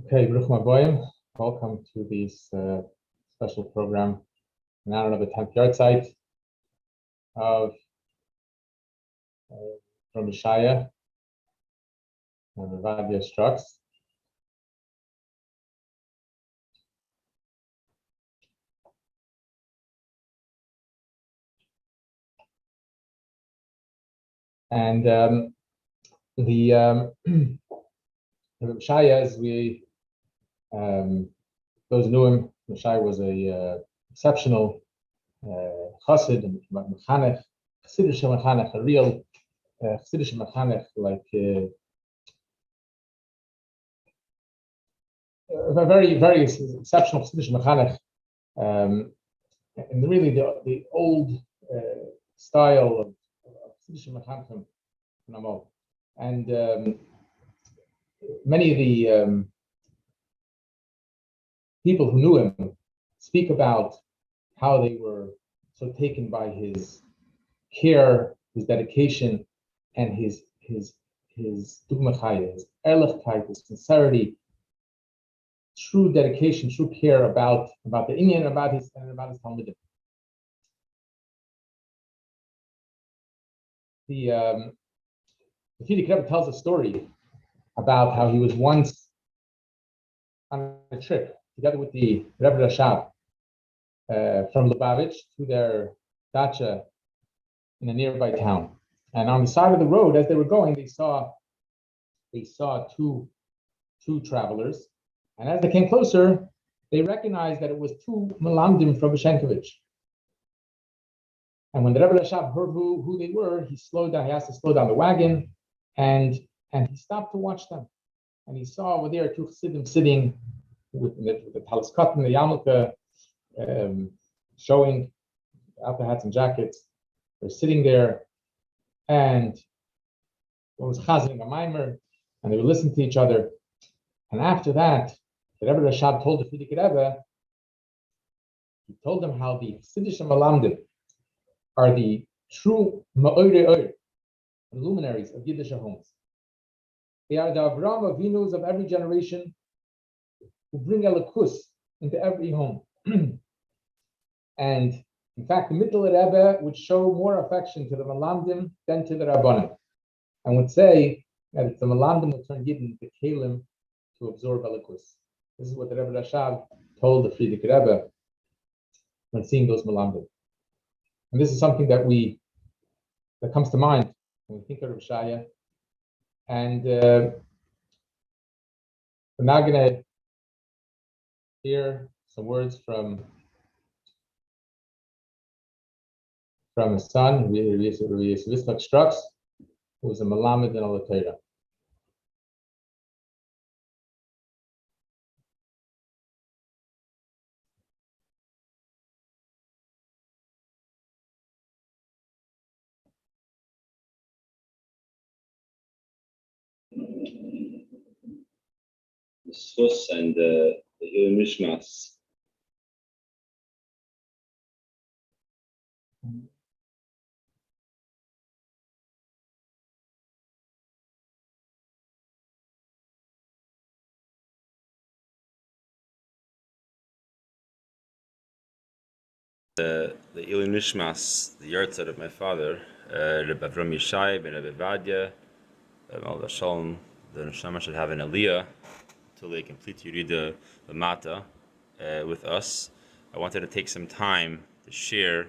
Okay, Baruch Maboyim. Welcome to this special program in honor of the 10th Yahrtzeit of from Shaya and Rabbi Schtroks. And the Shaya, as we those who knew him, Yeshaya was a exceptional chassid and mechanech, chassidish mechanech, a real chassidish mechanech, like a very, very exceptional chassidish mechanech, and really the old style of chassidish mechanechim, and many of the people who knew him speak about how they were so taken by his care, his dedication, and his dugma chaya, his ehrlichkeit, his sincerity, true dedication, true care about the inyan, about his talmidim. The Frierdiker Rebbe tells a story about how he was once on a trip together with the Rebbe Rashab from Lubavitch to their dacha in a nearby town. And on the side of the road, as they were going, they saw two travelers. And as they came closer, they recognized that it was two Melamdim from Beshenkovich. And when the Rebbe Rashab heard who they were, he slowed down. He asked to slow down the wagon, and he stopped to watch them. And he saw over there two chassidim sitting with the talis cotton, the yarmulke, showing out the hats and jackets. They're sitting there, and one was chazing a mimer, and they were listening to each other. And after that, the Rebbe Rashab told the Frierdiker Rebbe, he told them how the Chassidish Malamdim are the true ma'orei luminaries of Yiddish homes. They are the Avraham Avinus of every generation, who bring elikus into every home. And in fact, the Middle Rebbe would show more affection to the Malamdim than to the Rabbanim, and would say that it's the Malamdim will turn Yidden to Kalim to absorb elikus. This is what the Rebbe Rashab told the Frierdiker Rebbe when seeing those Malamdim. And this is something that comes to mind when we think of Shaya. And we're now going to hear some words from his son, Schtroks, who was a Malamed in Al Torah. The Schus and the Mishmas. The Ilin Mishmas, the Yahrtzeit of my father, Rabbi Yeshaya, Rabbi Vadia, Al Shalom, the Neshama should have an Aliyah until they complete Yerida Mata with us. I wanted to take some time to share a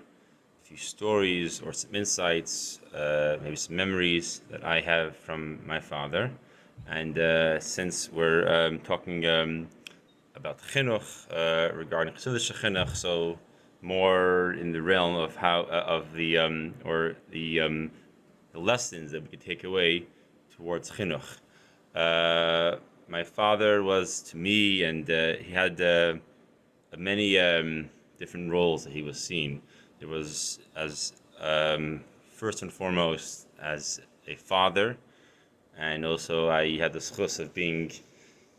few stories or some insights, maybe some memories that I have from my father. And since we're talking about chinuch, regarding Chassidish chinuch, so more in the realm of how the lessons that we could take away towards chinuch. My father was to me, and he had many different roles that he was seen. There was as first and foremost as a father, and also I had the schus of being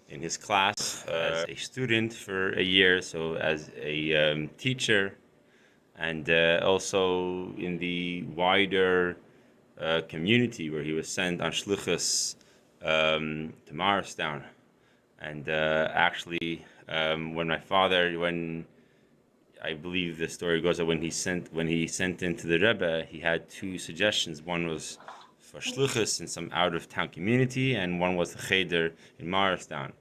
in his class as a student for a year, so as a teacher, and also in the wider community where he was sent on shluchus to Morristown. And actually, when I believe the story goes that when he sent into the Rebbe, he had two suggestions. One was for shluchus in some out of town community, and one was the cheder in Morristown.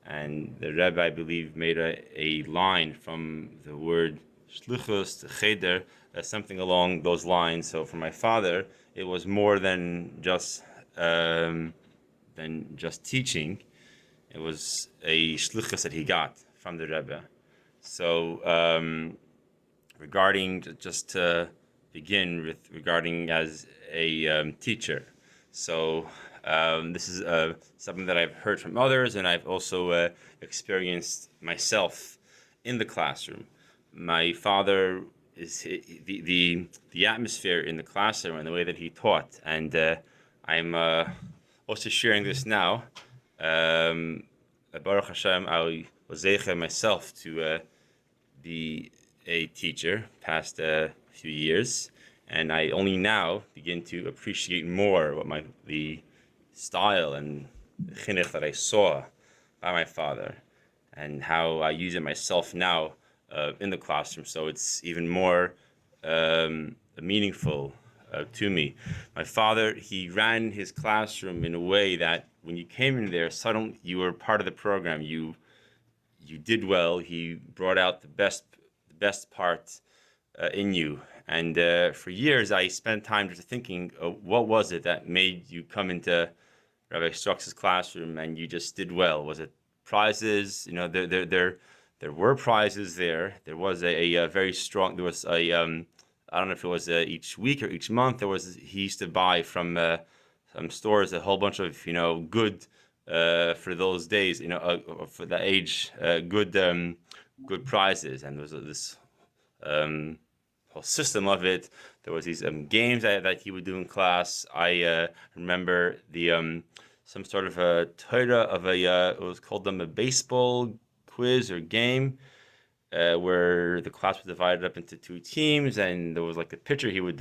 And the Rebbe, I believe, made a line from the word shluchus to cheder, something along those lines. So for my father, it was more than just teaching. It was a shluchus that he got from the Rebbe. So just to begin with, regarding as a teacher. So this is something that I've heard from others, and I've also experienced myself in the classroom. My father is the atmosphere in the classroom and the way that he taught, and I'm also sharing this now. Baruch Hashem, I was zeicha myself to be a teacher past a few years, and I only now begin to appreciate more what the style and the chinuch that I saw by my father, and how I use it myself now in the classroom. So it's even more meaningful to me. My father, he ran his classroom in a way that when you came in there, suddenly you were part of the program. You did well. He brought out the best part in you. And for years, I spent time just thinking, what was it that made you come into Rabbi Schtroks' classroom and you just did well? Was it prizes? You know, there were prizes there. There was a very strong. There was a I don't know if it was each week or each month. He used to buy from some stores a whole bunch of good for those days. For that age, good prizes, and there was this whole system of it. There was these games that he would do in class. I remember the some sort of a Torah of it was called a baseball quiz or game, where the class was divided up into two teams, and there was like a pitcher he would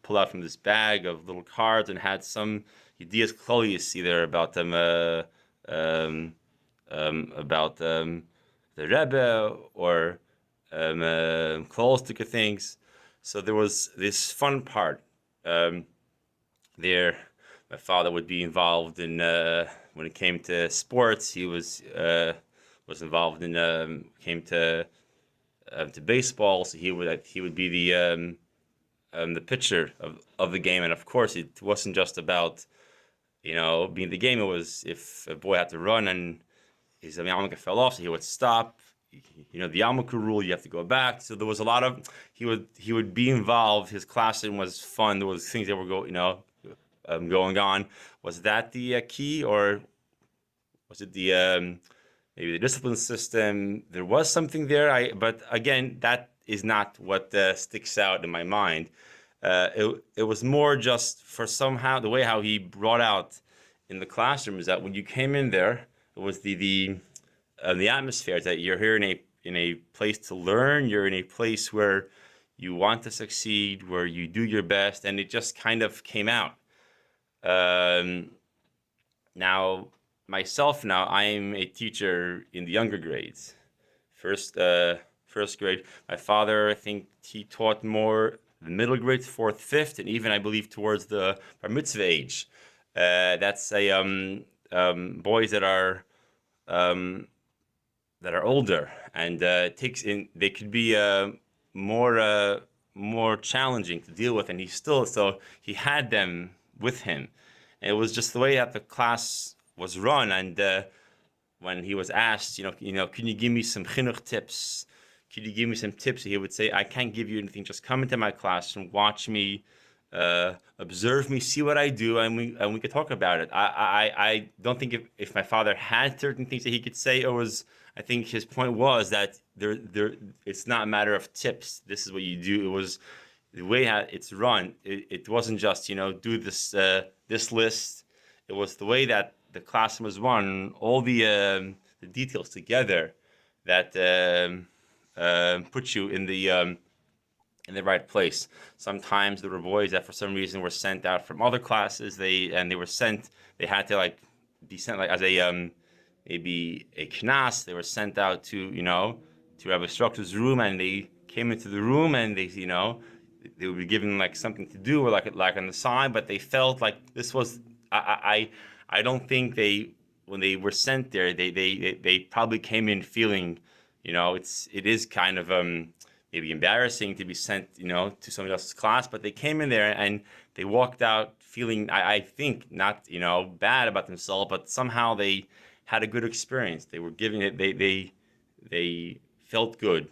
pull out from this bag of little cards and had some ideas klolius either about them about the Rebbe or Kloster things. So there was this fun part there. My father would be involved in when it came to sports. He was involved in came to baseball. So he would be the pitcher of the game, and of course it wasn't just about being the game. It was if a boy had to run and his yarmulke fell off, so he would stop. The yarmulke rule, you have to go back. So there was a lot of he would be involved. His classroom was fun. There was things that were going on. Was that the key, or was it the maybe the discipline system? There was something there. But again, that is not what sticks out in my mind. It was more just for somehow the way how he brought out in the classroom is that when you came in there, it was the atmosphere that you're here in a place to learn. You're in a place where you want to succeed, where you do your best, and it just kind of came out. Now, myself, I'm a teacher in the younger grades, first grade. My father, I think he taught more the middle grades, fourth, fifth, and even I believe towards the bar mitzvah age. That's a boys that are older, and they could be more challenging to deal with, and he had them with him. And it was just the way that the class was run, and when he was asked, can you give me some chinuch tips? Could you give me some tips? He would say, I can't give you anything. Just come into my classroom, watch me, observe me, see what I do, and we could talk about it. I don't think if my father had certain things that he could say, I think his point was that it's not a matter of tips. This is what you do. It was the way it's run. It wasn't just do this list. It was the way that the classroom was run, all the details together that put you in the right place. Sometimes there were boys that for some reason were sent out from other classes. They had to be sent as a maybe a knas. They were sent out to Rabbi Schtroks' room, and they came into the room, and they would be given something to do or like on the side, but they felt like this was I don't think when they were sent there they probably came in feeling it is kind of maybe embarrassing to be sent to somebody else's class, but they came in there and they walked out feeling I think not bad about themselves, but somehow they had a good experience. They were giving it they felt good.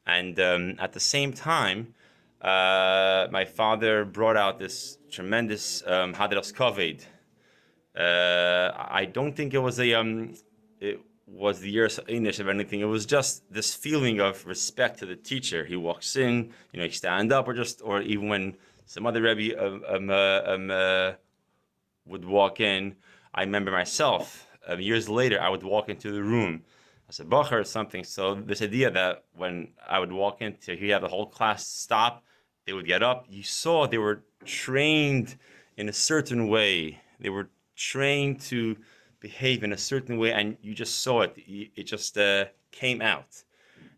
And at the same time, my father brought out this tremendous Hadras Kaved. I don't think it was the years Anish of anything. It was just this feeling of respect to the teacher. He walks in, he stand up, or even when some other Rebbe would walk in. I remember myself years later. I would walk into the room as a bacher or something. So this idea that when I would walk in to hear the whole class stop, they would get up. You saw they were trained in a certain way. They were trained to behave in a certain way, and you just saw it. It just came out.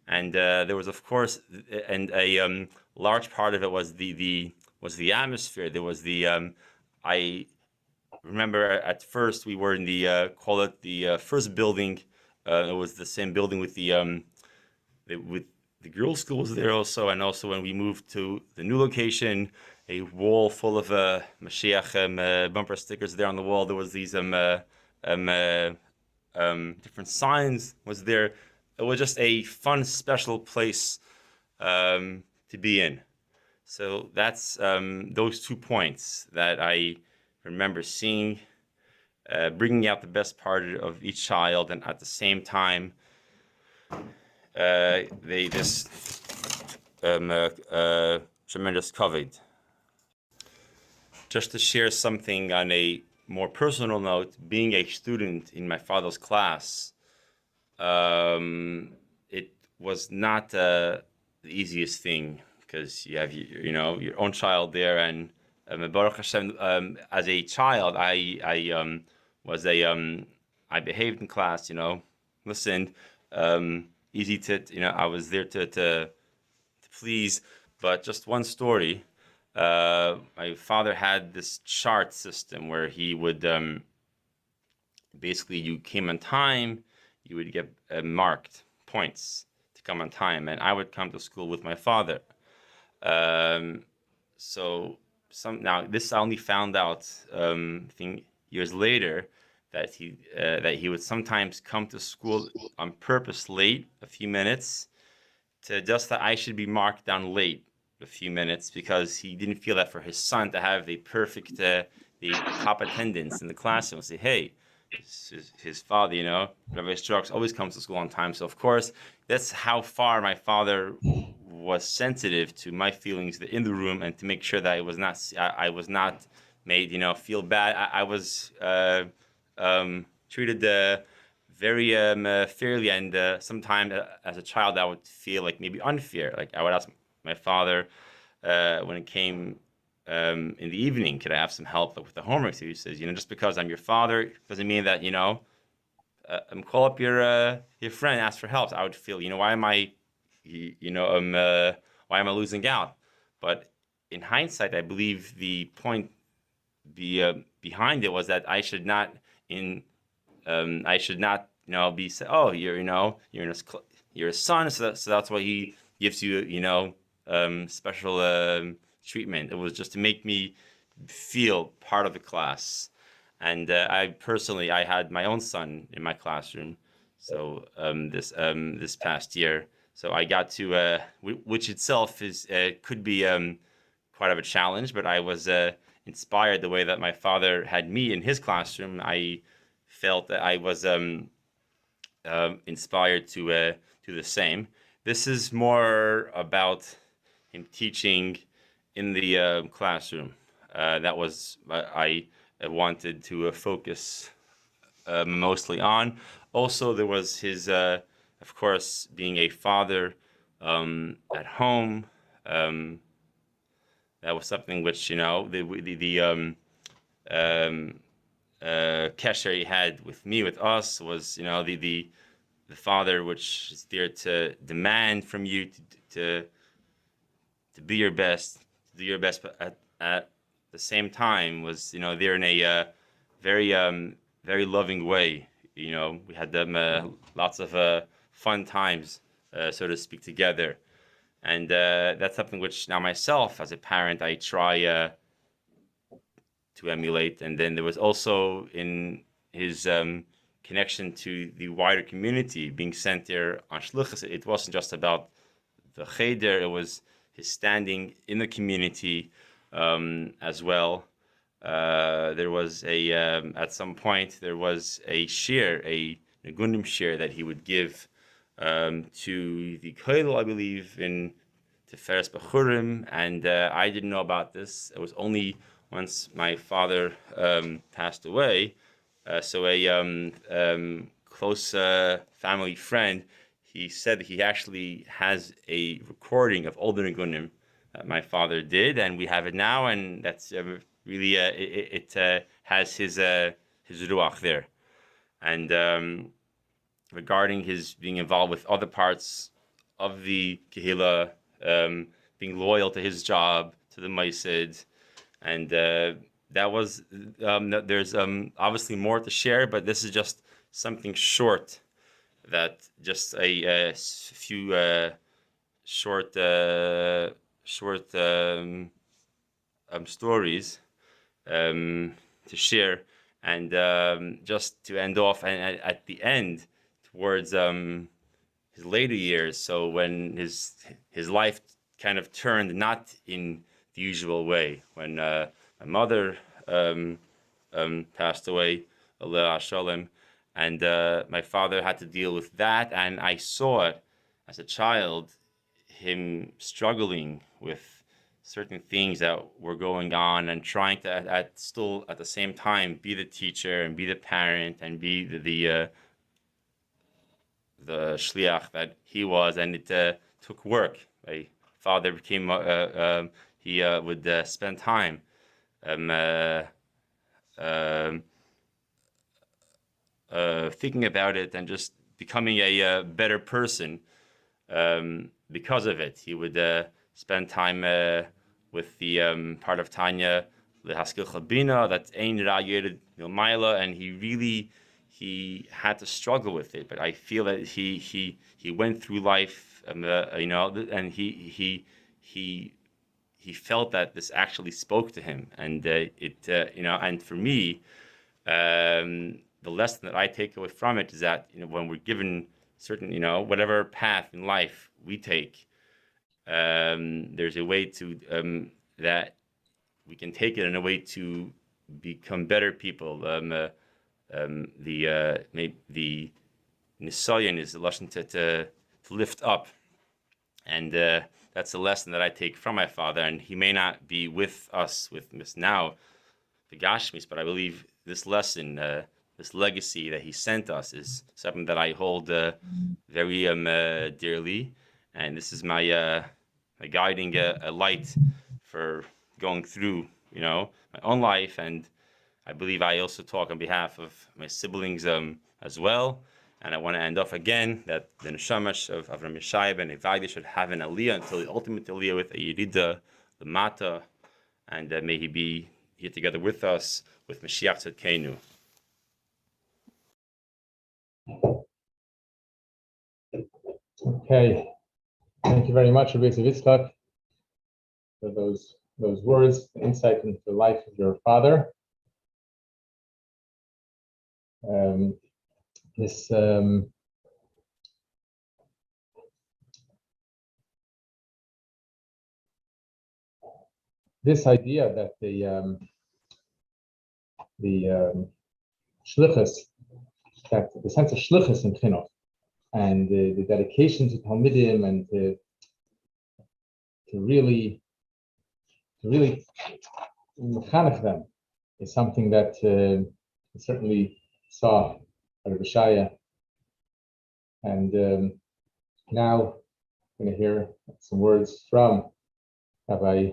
And there was, of course, and a large part of it was the atmosphere. There was I remember at first we were in call it the first building. It was the same building with with the girls' school was there also, and also when we moved to the new location, a wall full of Mashiach bumper stickers there on the wall. There was these different signs was there. It was just a fun, special place to be in. So that's those 2 points that I remember seeing, bringing out the best part of each child, and at the same time, this tremendous covet. Just to share something on a more personal note, being a student in my father's class, it was not the easiest thing, because you have your own child there, and Baruch Hashem, as a child, I was I behaved in class, listened, easy to, I was there to please. But just one story. My father had this chart system where he would basically, you came on time, you would get marked points to come on time, and I would come to school with my father. Um, so now this I only found out I think years later that he would sometimes come to school on purpose late a few minutes to just that I should be marked down late a few minutes because he didn't feel that for his son to have the perfect the top attendance in the classroom. Say, hey, his father, Rabbi Schtroks always comes to school on time. So of course, that's how far my father was sensitive to my feelings in the room and to make sure that I was not made feel bad. I was treated very fairly, and sometimes as a child I would feel like maybe unfair. Like I would ask my father when it came in the evening, could I have some help with the homework? So he says, just because I'm your father doesn't mean that call up your friend, ask for help. So I would feel, why am I, why am I losing out? But in hindsight, I believe the point behind it was that I should not, be said, oh, you're a son, so that's why he gives you, special treatment. It was just to make me feel part of the class. And I had my own son in my classroom. So this past year, so I got to, which itself is could be quite of a challenge, but I was inspired the way that my father had me in his classroom. I felt that I was inspired to do the same. This is more about him teaching in the classroom. That was I wanted to focus mostly on. Also, there was his, of course, being a father at home. That was something which the kesher he had with me, with us, was the father which is there to demand from you to be your best, to do your best, but at the same time was there in a very very loving way. We had them lots of fun times, so to speak, together, and that's something which now myself as a parent I try to emulate. And then there was also in his connection to the wider community, being sent there on shluchas. It wasn't just about the cheder; it was his standing in the community as well. There was at some point there was a shir, a negunim shir that he would give to the koil, I believe, in Tiferes Bechurim, and I didn't know about this. It was only once my father passed away. So a close family friend, he said he actually has a recording of older Nigunim that my father did, and we have it now, and that's really it has his ruach there. And regarding his being involved with other parts of the Kehillah, being loyal to his job, to the Maisid, and that was there's obviously more to share, but this is just something short, that just a few short stories to share, and just to end off, and at the end towards his later years. So when his life kind of turned not in the usual way, when my mother passed away, Aleh Shalom, and my father had to deal with that, and I saw it as a child, him struggling with certain things that were going on, and trying to still at the same time be the teacher and be the parent and be the shliach that he was, and it took work. My father became he would spend time thinking about it and just becoming a better person because of it. He would spend time with the part of Tanya, the Haskell Chabina, that's Ein Ra'yed Milmaila, and he had to struggle with it. But I feel that he went through life, and he felt that this actually spoke to him, and and for me, the lesson that I take away from it is that when we're given certain whatever path in life we take, there's a way to that we can take it in a way to become better people. The nisayon is the lesson to lift up, and that's the lesson that I take from my father. And he may not be with us with Miss now, the Gashmis, but I believe this lesson, this legacy that he sent us, is something that I hold very dearly, and this is my guiding light for going through my own life. And I believe I also talk on behalf of my siblings as well. And I want to end off again that the neshamash of Avram Yeshaya ben Evagdi should have an aliyah until the ultimate aliyah with a yirida, the mata, and may he be here together with us with Mashiach Tzedkenu. Okay, thank you very much, Rabbi Yitzchak, for those words, the insight into the life of your father. This idea that the shlichus, that the sense of shlichus in chinuch, and the dedication to Talmidim, and to really mechanech them, is something that we certainly saw at Yeshaya. And now I'm going to hear some words from Rabbi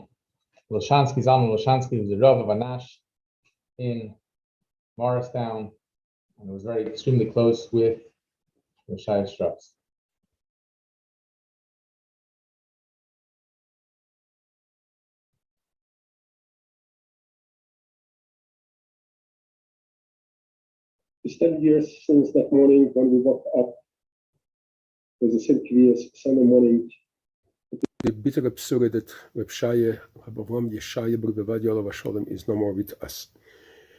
Loshansky, Zalman Loshansky, who's the Rav of Anash in Morristown, and was very extremely close with Yeshaya Schtroks. It's 10 years since that morning when we woke up. It was a Sidkvias Sunday morning. The bittere Besuche that Reb Shaya, Rabbi Yeshaya, Brother Olav Shalom, is no more with us.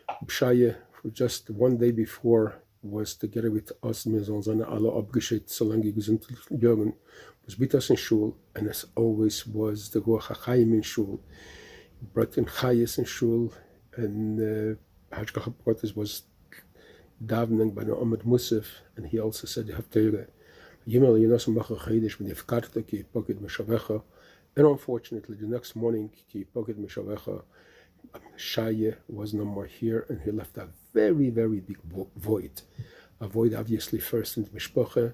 Reb Shaya, for just one day before, was together with us, wir sollen seine alle abgeschickt, solange gesund Jürgen, was with us in Shul, and as always was the Ruach HaChaim in Shul. He brought in Chayes in Shul, and Hashgacha Brothers was davening by the Ahmed Musaf, and he also said, you have to and unfortunately, the next morning, Shaya was no more here, and he left a very, very big void. A void, obviously, first in the Mishpacha,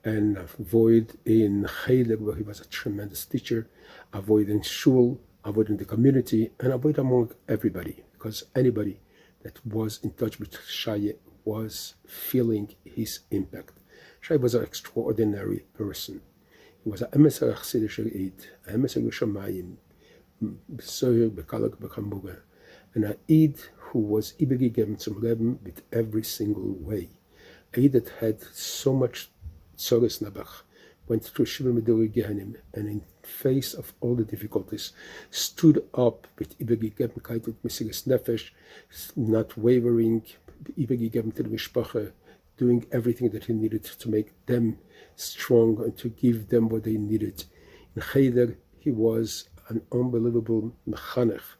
and a void in Cheder, where he was a tremendous teacher, a void in Shul, a void in the community, and a void among everybody, because anybody that was in touch with Shaya was feeling his impact. Shaya was an extraordinary person. He was an emissary Chassidischer Eid, an emissary Shamayim, Besoyer, Bekalak, Bekamuga, and an Eid who was übergegeben zum Leben with every single way. An Eid that had so much Tzoros Nabach, went through Shiva Medori Gehenim, and in face of all the difficulties, stood up with übergegebenkeit, with Mesiras Nefesh, not wavering, übergegeben to the Mishpacha, doing everything that he needed to make them strong and to give them what they needed. In Cheder, he was an unbelievable mechanech.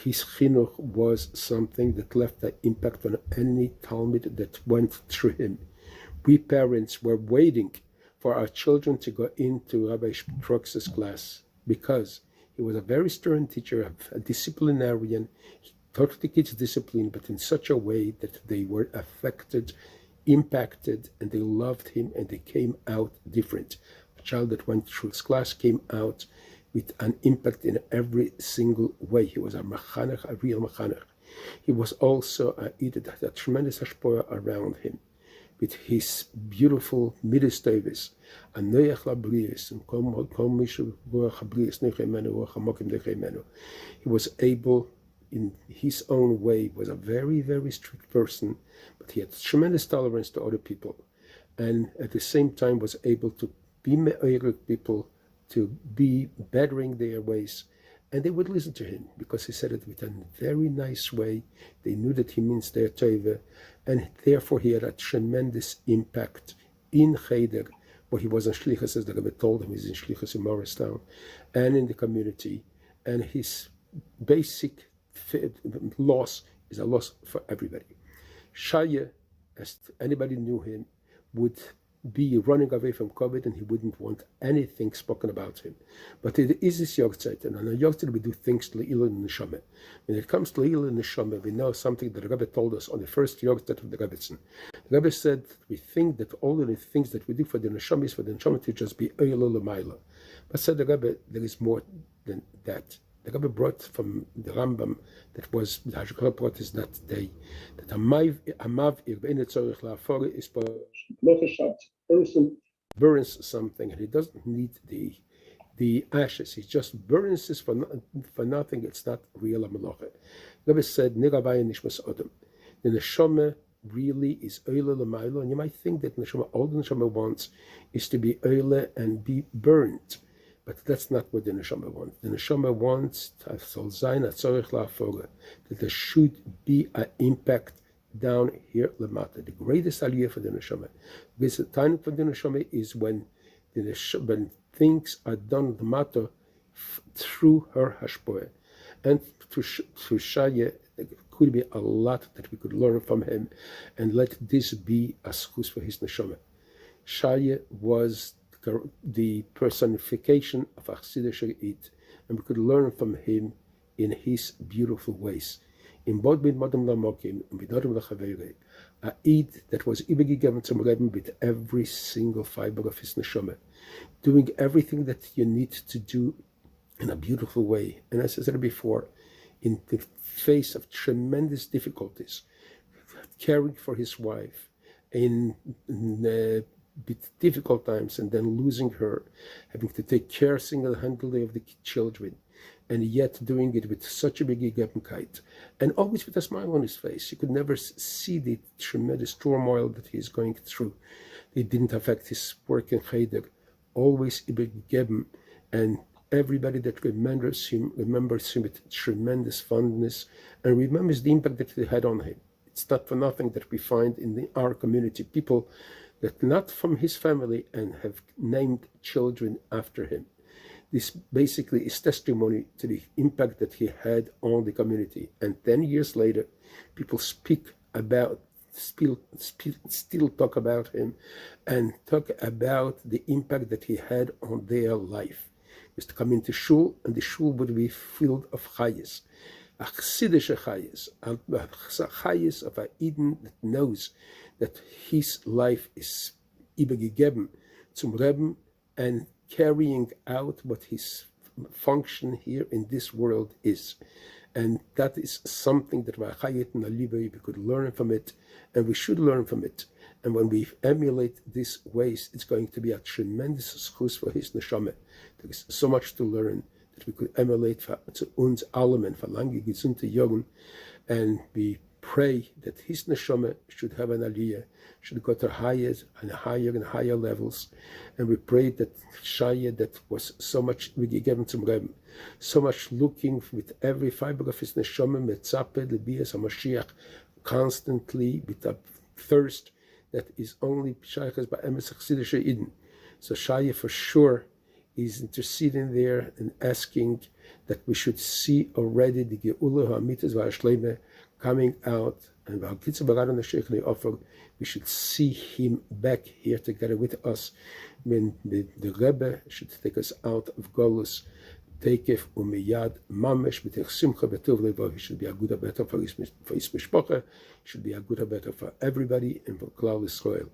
His chinuch was something that left an impact on any Talmud that went through him. We parents were waiting for our children to go into Rabbi Schtroks' class because he was a very stern teacher, a disciplinarian. He taught the kids discipline, but in such a way that they were affected, impacted, and they loved him, and they came out different. A child that went through his class came out with an impact in every single way. He was a mechanech, a real mechanech. He was also a Eid that had a tremendous hashpora around him. with his beautiful Midas Davis, and Noach Labrius, and Kol Mishu Chabrius Nechemenu, Chamokim Nechemenu. He was able, in his own way, was a very, very strict person, but he had tremendous tolerance to other people, and at the same time was able to be me'oyer people, to be bettering their ways, and they would listen to him because he said it with a very nice way. They knew that he means their teva, and therefore he had a tremendous impact in Cheder, where he was in Shlichus, as the Rabbi told him, he's in Shlichus in Morristown, and in the community. And his basic loss is a loss for everybody. Shaya, as anybody knew him, would be running away from COVID, and he wouldn't want anything spoken about him. But it is this Yahrtzeit, and on a Yahrtzeit we do things to Le'il and Neshama. When it comes to Le'il and Neshama, we know something that the Rabbi told us on the first Yahrtzeit of the Rebbetzin. The Rabbi said, we think that all of the things that we do for the Neshama is for the Neshama to just be Eila L'mayla. But said the Rabbi, there is more than that. The Rabbi brought from the Rambam, that was the Hashgacha brought is that day, that a mav irbein tzorich la'afore is for person burns something, and he doesn't need the ashes. He just burns this for nothing. It's not real amalocha. Rabbi said, "Niravaya nishmas adam." The neshama really is oile l'maylo, and you might think that neshama, all the neshama wants is to be oile and be burnt. But that's not what the neshama wants. The neshama wants that there should be an impact down here lamata. The greatest aliyah for the neshama. This time for the neshama is when things are done lamata through her hashpoeh, and through Shaya. There could be a lot that we could learn from him, and let this be a schus for his neshama. Shaya was the personification of Achsidei Sha'id, and we could learn from him in his beautiful ways. In Bod Bin Modem Lamokim, in Bidodem Lachaveire, a Eid that was given to Rabbi with every single fiber of his neshama, doing everything that you need to do in a beautiful way. And as I said before, in the face of tremendous difficulties, caring for his wife, in difficult times, and then losing her, having to take care single-handedly of the children, and yet doing it with such a big gegebenkeit, and always with a smile on his face. You could never see the tremendous turmoil that he is going through. It didn't affect his work in Cheder. Always ibegeben, and everybody that remembers him with tremendous fondness, and remembers the impact that he had on him. It's not for nothing that we find in our community people that not from his family and have named children after him. This basically is testimony to the impact that he had on the community. And 10 years later, people still talk about him, and talk about the impact that he had on their life. He used to come into shul, and the shul would be filled of chayes. A chassidische chayes, a chayes of a Eden that knows that his life is übergegeben zum Rebbe, and carrying out what his function here in this world is. And that is something that we could learn from it, and we should learn from it. And when we emulate these ways, it's going to be a tremendous schus for his neshama. There is so much to learn that we could emulate for uns allem and for lange gesunde Jahren, and we pray that his neshama should have an aliyah, should go to higher and higher levels. And we pray that Shaya, that was so much given to Rebbe, so much looking with every fiber of his neshama, metzape lebias hamashiach, constantly with a thirst that is only shayachas by emes chassidei she'idin. So Shaya for sure is interceding there and asking that we should see already the Geula Ha'amitas V'Hashleime coming out, and we should see him back here together with us when the Rebbe should take us out of Golus. Teikef umiyad mamesh b'tech simcha v'tov levo. He should be a good better for his mishpacha. He should be a good better for everybody and for Klal Yisrael.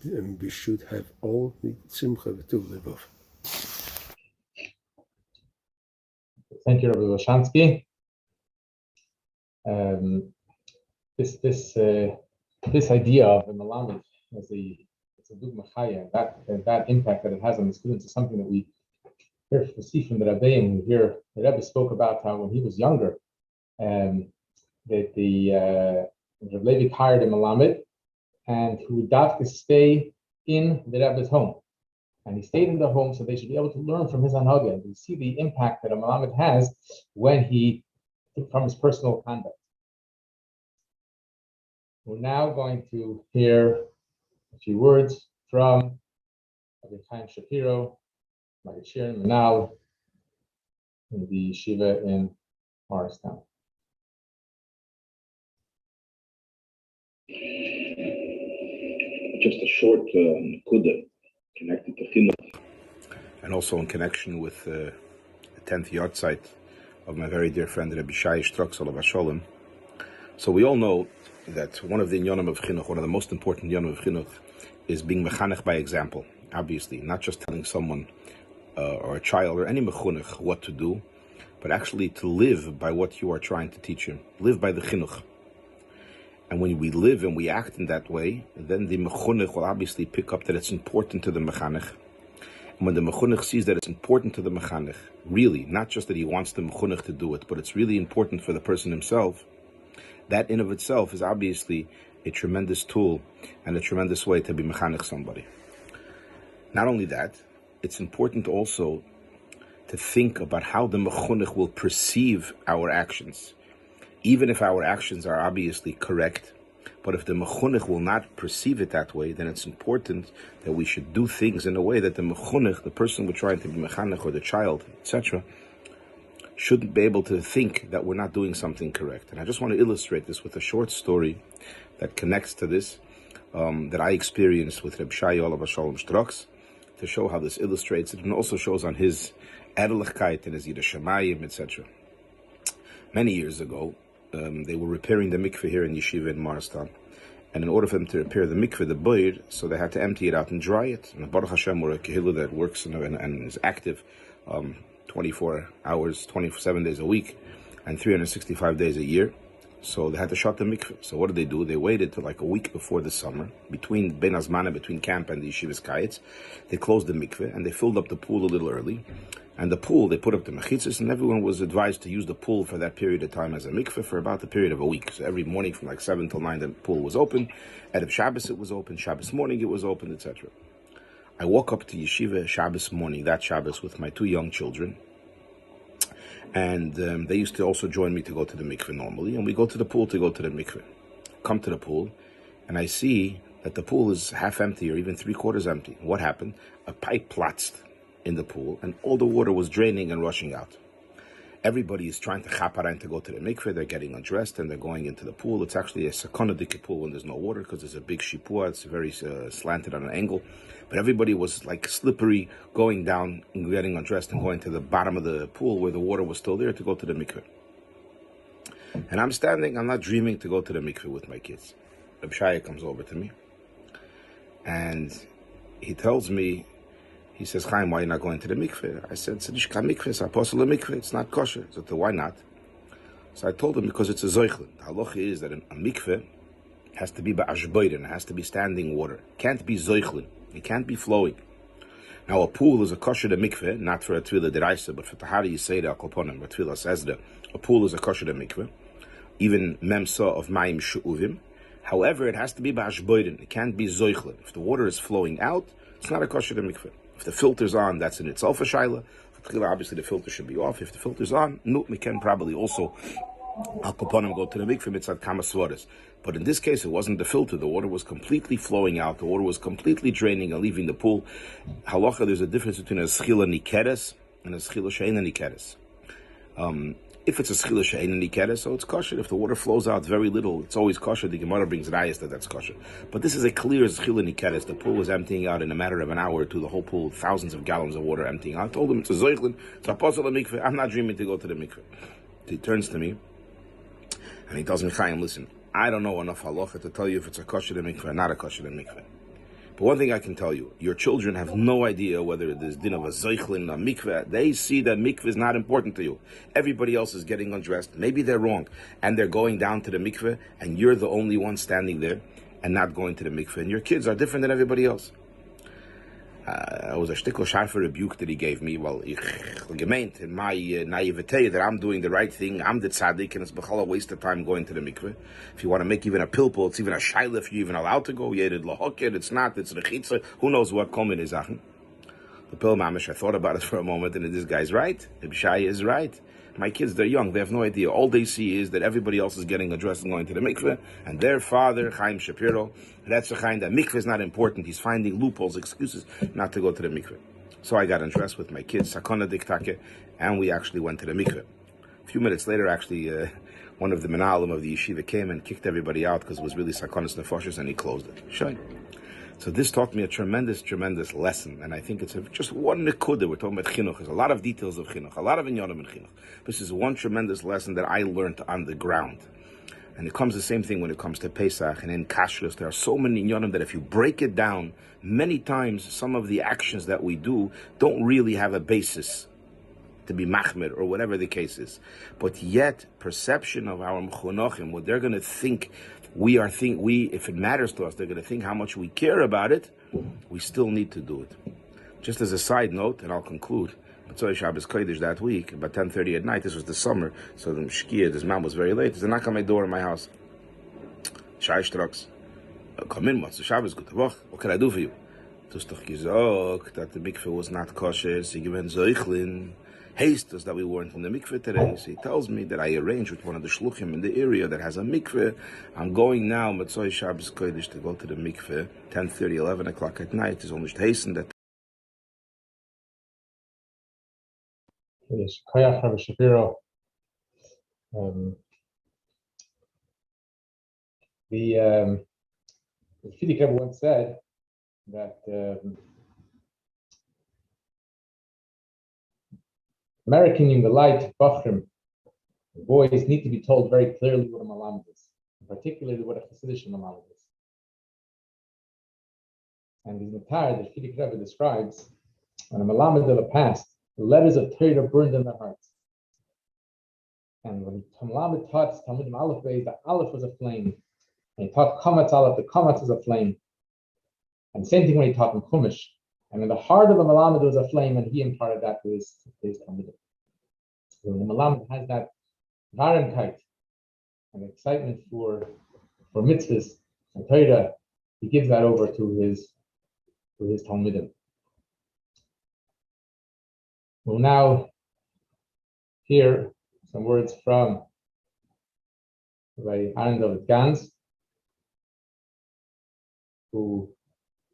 And we should have all the simcha v'tov levo. Thank you, Rabbi Washansky. This this idea of the Malamed as it's a dugma chaya, that impact that it has on the students is something that we see from the Rabbi, and we hear the Rebbe spoke about how when he was younger, that the Rabbi Levi hired a Malamed, and who would have to stay in the Rebbe's home. And he stayed in the home so they should be able to learn from his anhaga. And we see the impact that a Malamed has when he, from his personal conduct. We're now going to hear a few words from Rabbi Chaim Shapiro, Rabbi Shirin Manal, in the yeshiva in Morristown. Just a short nekuda connected to chinuch, and also in connection with the 10th Yahrtzeit of my very dear friend Rabbi Yeshaya Schtroks alav hasholem. So we all know that one of the inyanim of chinuch, one of the most important inyanim of chinuch, is being mechanech by example. Obviously, not just telling someone or a child or any mechunech what to do, but actually to live by what you are trying to teach him. Live by the chinuch. And when we live and we act in that way, then the mechunech will obviously pick up that it's important to the mechanech. And when the mechunech sees that it's important to the mechanech, really, not just that he wants the mechunech to do it, but it's really important for the person himself, that in of itself is obviously a tremendous tool and a tremendous way to be mechanech somebody. Not only that, it's important also to think about how the mechunech will perceive our actions. Even if our actions are obviously correct, but if the mechunech will not perceive it that way, then it's important that we should do things in a way that the mechunech, the person we're trying to be mechanech, or the child, etc., shouldn't be able to think that we're not doing something correct. And I just want to illustrate this with a short story that connects to this, that I experienced with Rabbi Shaya alav hasholem Schtroks, to show how this illustrates it, and also shows on his ehrlichkeit and his Yerushalayim, etc. Many years ago, they were repairing the mikveh here in yeshiva in Morristown, and in order for them to repair the mikveh, the boir, so they had to empty it out and dry it. And Baruch Hashem, we're a kehillah that works and is active 24 hours, 27 days a week, and 365 days a year. So they had to shut the mikveh. So what did they do? They waited till like a week before the summer, between Ben Azmana, between camp and the yeshiva's kites. They closed the mikveh and they filled up the pool a little early. And the pool, they put up the mechitzas, and everyone was advised to use the pool for that period of time as a mikveh for about the period of a week. So every morning from like 7 till 9, the pool was open. Erev Shabbos it was open. Shabbos morning it was open, etc. I woke up to yeshiva Shabbos morning, that Shabbos, with my 2 young children. And they used to also join me to go to the mikveh normally. And we go to the pool to go to the mikveh. Come to the pool, and I see that the pool is half empty or even 3/4 empty. What happened? A pipe platzed in the pool, and all the water was draining and rushing out. Everybody is trying to chaparan to go to the mikveh. They're getting undressed and they're going into the pool. It's actually a sakonadik pool when there's no water, because there's a big shipua. It's very slanted on an angle. But everybody was like slippery, going down and getting undressed and going to the bottom of the pool where the water was still there to go to the mikveh. And I'm standing, I'm not dreaming to go to the mikveh with my kids. Rabbi Shaya comes over to me and he tells me, he says, Chaim, why are you not going to the mikveh? I said, Tzedishka mikveh, it's apostle mikveh, it's not kosher. So why not? So I told him, because it's a zoichlin. The halacha is that a mikveh has to be ba'ashboirin, it has to be standing water. It can't be zoichlin, it can't be flowing. Now a pool is a kosher de mikveh, not for a tefillah deraisa, but for tahara yisera akoponim, or tefillah sezda. A pool is a kosher de mikveh, even memsa of mayim she'uvim. However, it has to be ba'ashboirin, it can't be zoichlin. If the water is flowing out, it's not a kosher de mikveh. If the filter's on, that's in itself a shayla. Obviously, the filter should be off. If the filter's on, we can probably also al koponim go to the mikveh mitzad kama svaras. But in this case, it wasn't the filter. The water was completely flowing out. The water was completely draining and leaving the pool. Halacha, there's a difference between a schila nikeres and a schila she'ena nikeres. If it's a schila she'ena nikeres, so it's kosher. If the water flows out very little, it's always kosher. The Gemara brings rayas that that's kosher. But this is a clear schila nikeres. The pool was emptying out in a matter of an hour or two. The whole pool, thousands of gallons of water emptying out. I told him it's a zoichlin, it's a apostle mikveh. I'm not dreaming to go to the mikveh. He turns to me and he tells me, Chaim, listen, I don't know enough halacha to tell you if it's a kosher mikveh or not a kosher mikveh. But one thing I can tell you, your children have no idea whether it is din of a zeichlin or mikveh. They see that mikveh is not important to you. Everybody else is getting undressed. Maybe they're wrong. And they're going down to the mikveh, and you're the only one standing there. and not going to the mikveh, and your kids are different than everybody else. It was a shtickle sharper rebuke that he gave me. Well, gemeint in my naivete that I'm doing the right thing, I'm the tzaddik, and it's a waste of time going to the mikveh. If you want to make even a pilpul, it's even a shaila if you're even allowed to go. Yerid lahokir, it's not, it's rechitza. Who knows what komen is achen? The pill mamish, I thought about it for a moment, and this guy's right. Yeshaya is right. My kids, they're young, they have no idea. All they see is that everybody else is getting addressed and going to the mikveh, and their father, Chaim Shapiro, that's a kind that mikveh is not important. He's finding loopholes, excuses not to go to the mikveh. So I got undressed with my kids, Sakona Diktake, and we actually went to the mikveh. A few minutes later, actually, one of the menalim of the yeshiva came and kicked everybody out because it was really Sakonas Nefoshes, and he closed it. Shaya. So this taught me a tremendous, tremendous lesson, and I think it's just one nekuda. We're talking about chinuch. There's a lot of details of chinuch, a lot of inyanim in chinuch. This is one tremendous lesson that I learned on the ground. And it comes the same thing when it comes to Pesach and in Kashrus. There are so many inyanim that if you break it down, many times some of the actions that we do don't really have a basis to be machmir or whatever the case is. But yet, perception of our mchunochim, what they're going to think, if it matters to us, they're going to think how much we care about it, we still need to do it. Just as a side note, and I'll conclude, Matzoi Shabbos Kodesh that week, about 10:30 at night, this was the summer, so the Mshkia, this mom was very late, there's a knock on my door in my house. Shaya Schtroks. Come in, Matzoi Shabbos, good Woche, what can I do for you? Du hast doch gesagt, that the mikveh was not kosher, sie gewinnt Zeuchlin. Haste us that we weren't in the mikveh today. So he tells me that I arranged with one of the shluchim in the area that has a mikveh. I'm going now, Matzoi Shabbos Kodesh, to go to the mikveh, 10:30, 11 o'clock at night. There's only hasten that. Koyach Rabbi Shapiro. The Fidik Rebbe once said that American in the light Bachrim, boys need to be told very clearly what a malam is, and particularly what a Hasidic malam is. And the Matar that Fidik Rebbe describes, when a malam of the past, the letters of Torah burned in their hearts. And when Malam taught Talmudim Aleph Beis, the Aleph was a flame. And he taught Komatz Aleph, the Komatz was a flame. And same thing when he taught him Chumash. And in the heart of the Malamed there was a flame, and he imparted that to his Talmudim. So when the Malamed has that Varenkeit and excitement for mitzvahs and Torah, he gives that over to his Talmudim. We'll now hear some words from Rabbi Aaron Gans, who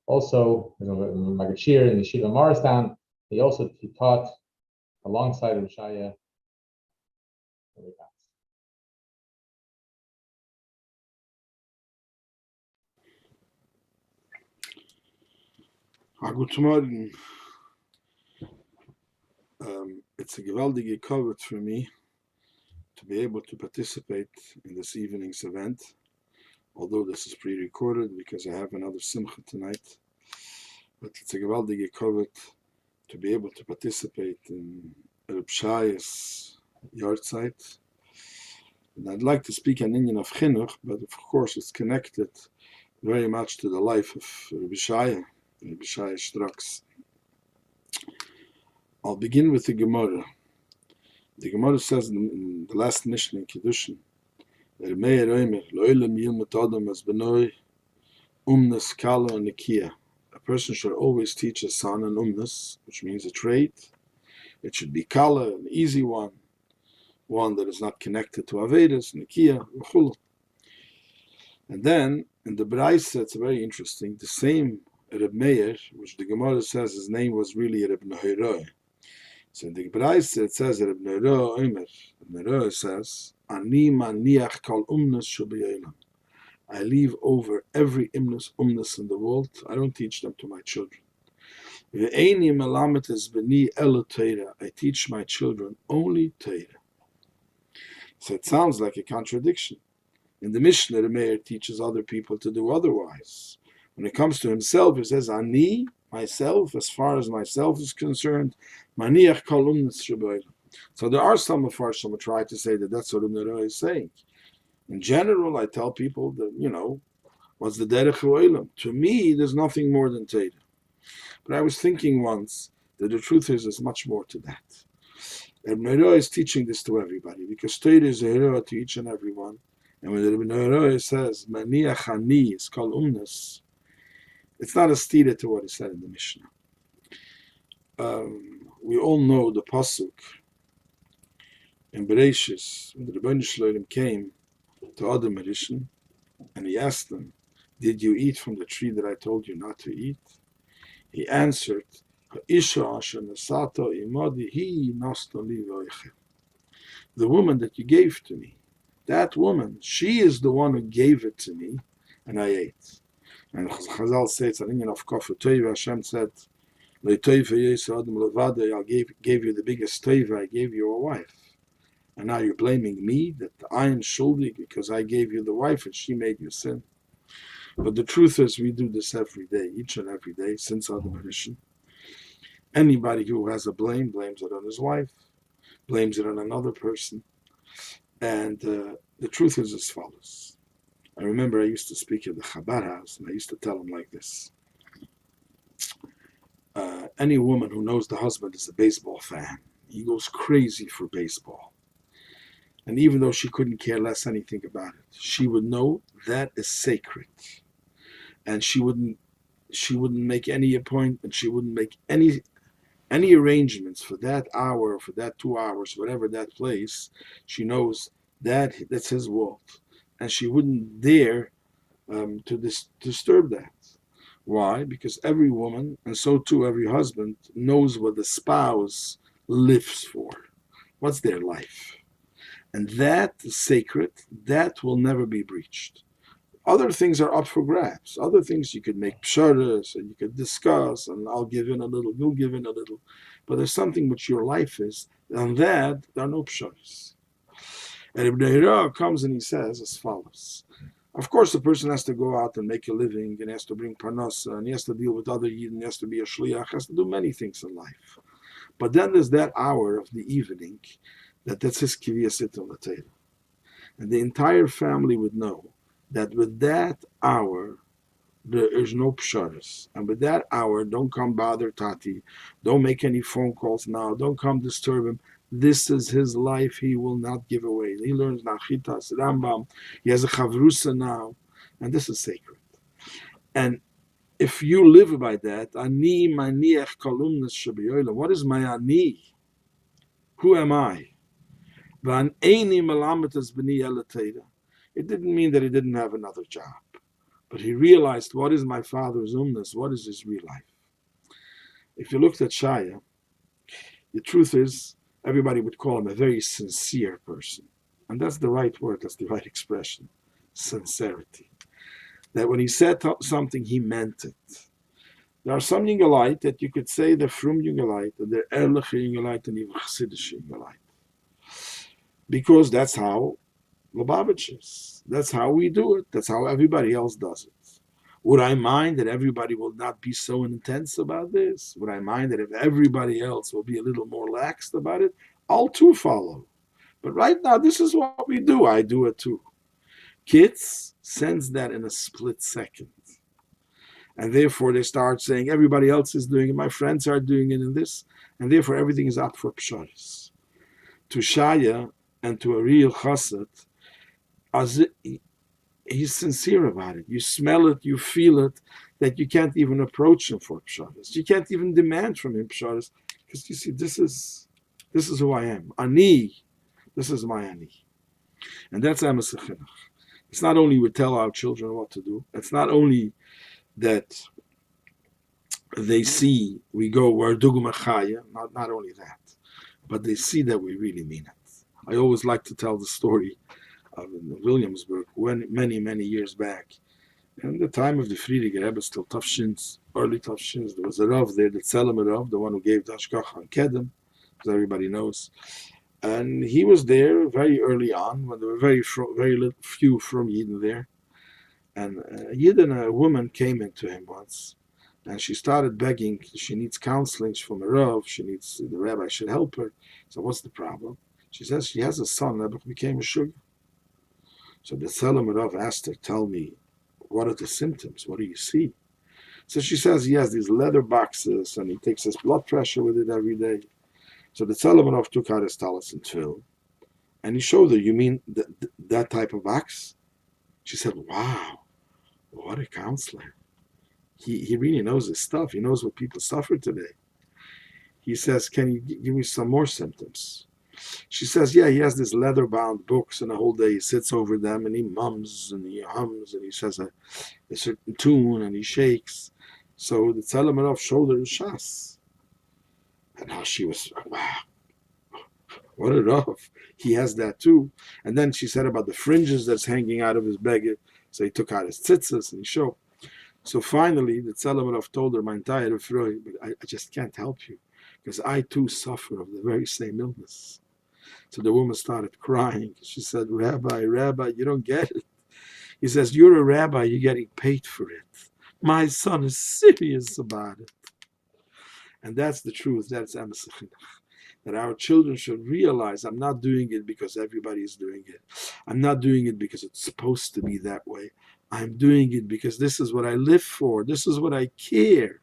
also is a Magashir in the Yeshiva Morristown. He taught alongside of Shaya. Guten Morgen. It's a gewaldige covet for me to be able to participate in this evening's event, although this is pre-recorded because I have another simcha tonight. But it's a gewaldige covet to be able to participate in Reb Shaya's Yahrtzeit. And I'd like to speak an Indian of chinuch, but of course it's connected very much to the life of Rabbi Shaya, Rabbi Shaya Schtroks. I'll begin with the Gemara. The Gemara says in the last mission in Kiddushin, a person should always teach a son an umnus, which means a trait. It should be kala, an easy one that is not connected to Avedas, Nikia, Uchul. And then in the Braisa, it's very interesting, the same Reb Meir, which the Gemara says his name was really Reb Nehorai. So in the Braisa it says Reb Nehorai says, Ani maniach kal umnus shubiyalam. I leave over every umnus in the world. I don't teach them to my children. I teach my children only Torah. So it sounds like a contradiction. In the Mishnah, the Meir teaches other people to do otherwise. When it comes to himself, he says, Ani, myself, as far as myself is concerned, maniach kol umnus shubaylam. So there are some of us who try to say that that's what Umnera is saying. In general, I tell people that, What's the derech ha'olam? To me, there's nothing more than Torah. But I was thinking once that the truth is there's much more to that. And Rabbi is teaching this to everybody because Torah is a hero to each and every one. And when the Rabbi says, Maniach ani is called umnus, it's not a stira to what is said in the Mishnah. We all know the pasuk in Bereshis when the Rebbeinu Shloim came to Adam Rishon and he asked them, "Did you eat from the tree that I told you not to eat?" He answered, "Ha'isha asher nasato imadi hi nasto li v'oichel." The woman that you gave to me, that woman, she is the one who gave it to me, and I ate. And Chazal says, Hashem said, I gave you the biggest teva, I gave you a wife. And now you're blaming me that I am shuldig because I gave you the wife and she made you sin. But the truth is we do this every day, each and every day, since Adam Rishon. Anybody who has a blame blames it on his wife, blames it on another person. And the truth is as follows. I remember I used to speak at the Chabad house and I used to tell them like this. Any woman who knows the husband is a baseball fan, he goes crazy for baseball. And even though she couldn't care less anything about it, she would know that is sacred. And she wouldn't make any appointment, she wouldn't make any arrangements for that hour, for that 2 hours, whatever that place. She knows that's his world. And she wouldn't dare to disturb that. Why? Because every woman, and so too every husband, knows what the spouse lives for. What's their life? And that is sacred. That will never be breached. Other things are up for grabs. Other things you could make psharas, and you could discuss, and I'll give in a little, you'll give in a little. But there's something which your life is, and that there are no psharas. And Ibn Hira comes and he says as follows. Of course, the person has to go out and make a living, and has to bring parnasa, and he has to deal with other yidden, he has to be a shliach, has to do many things in life. But then there's that hour of the evening that's his kiviyah situl l'teira. And the entire family would know that with that hour, there is no psharas. And with that hour, don't come bother Tati, don't make any phone calls now, don't come disturb him. This is his life, he will not give away. He learns Nachitas, Rambam, he has a Chavrusa now, and this is sacred. And if you live by that, Ani maniach kolumnas shabiyola, what is my Ani? Who am I? It didn't mean that he didn't have another job, but he realized what is my father's umnus, what is his real life. If you looked at Shaya, the truth is, everybody would call him a very sincere person. And that's the right word, that's the right expression. Sincerity. That when he said something, he meant it. There are some Yungelite that you could say they're from Yungelite, and they're ehrliche Yungelite and even Chassidish Yungelite. Because that's how Lubavitch is. That's how we do it. That's how everybody else does it. Would I mind that everybody will not be so intense about this? Would I mind that if everybody else will be a little more laxed about it? I'll too follow. But right now, this is what we do. I do it too. Kids sense that in a split second. And therefore, they start saying, everybody else is doing it, my friends are doing it in this. And therefore, everything is up for psharis. To Shaya and to a real chassid, he's sincere about it. You smell it, you feel it, that you can't even approach him for psharis. You can't even demand from him psharis, because you see, this is who I am. Ani, this is my ani. And that's Amos Chinuch. It's not only we tell our children what to do, it's not only that they see we go, we're dugma chaya, not only that, but they see that we really mean it. I always like to tell the story of in Williamsburg, when many years back, in the time of the Friediger Rebbe, still Tafshins, early Tafshins, there was a Rav there, the Tzelem Rav, the one who gave the Hashgacha on Kedem, as everybody knows. And he was there very early on, when there were very few from Yidden there. And a Yidden, a woman, came into him once, and she started begging, she needs counseling from a Rav, the rabbi should help her. So what's the problem? She says she has a son that became a sugar. So the Tzelem Rav asked her, tell me, what are the symptoms? What do you see? So she says he has these leather boxes and he takes his blood pressure with it every day. So the Tzelemanov took out his talis and tefillin, and he showed her, you mean that type of box? She said, wow, what a counselor. He really knows his stuff. He knows what people suffer today. He says, can you give me some more symptoms? She says, yeah, he has these leather-bound books, and the whole day he sits over them, and he mums, and he hums, and he says a certain tune, and he shakes. So the Tzelemanov showed her the Shas. And how she was, wow, what a rough. He has that too. And then she said about the fringes that's hanging out of his beggar. So he took out his tzitzis and he showed. So finally, the Tzelemanov told her, my entire Freud, but I just can't help you, because I too suffer of the very same illness. So the woman started crying. She said, Rabbi, you don't get it. He says, you're a rabbi, you're getting paid for it. My son is serious about it. And that's the truth. That's emes chinuch. That our children should realize, I'm not doing it because everybody is doing it. I'm not doing it because it's supposed to be that way. I'm doing it because this is what I live for. This is what I care.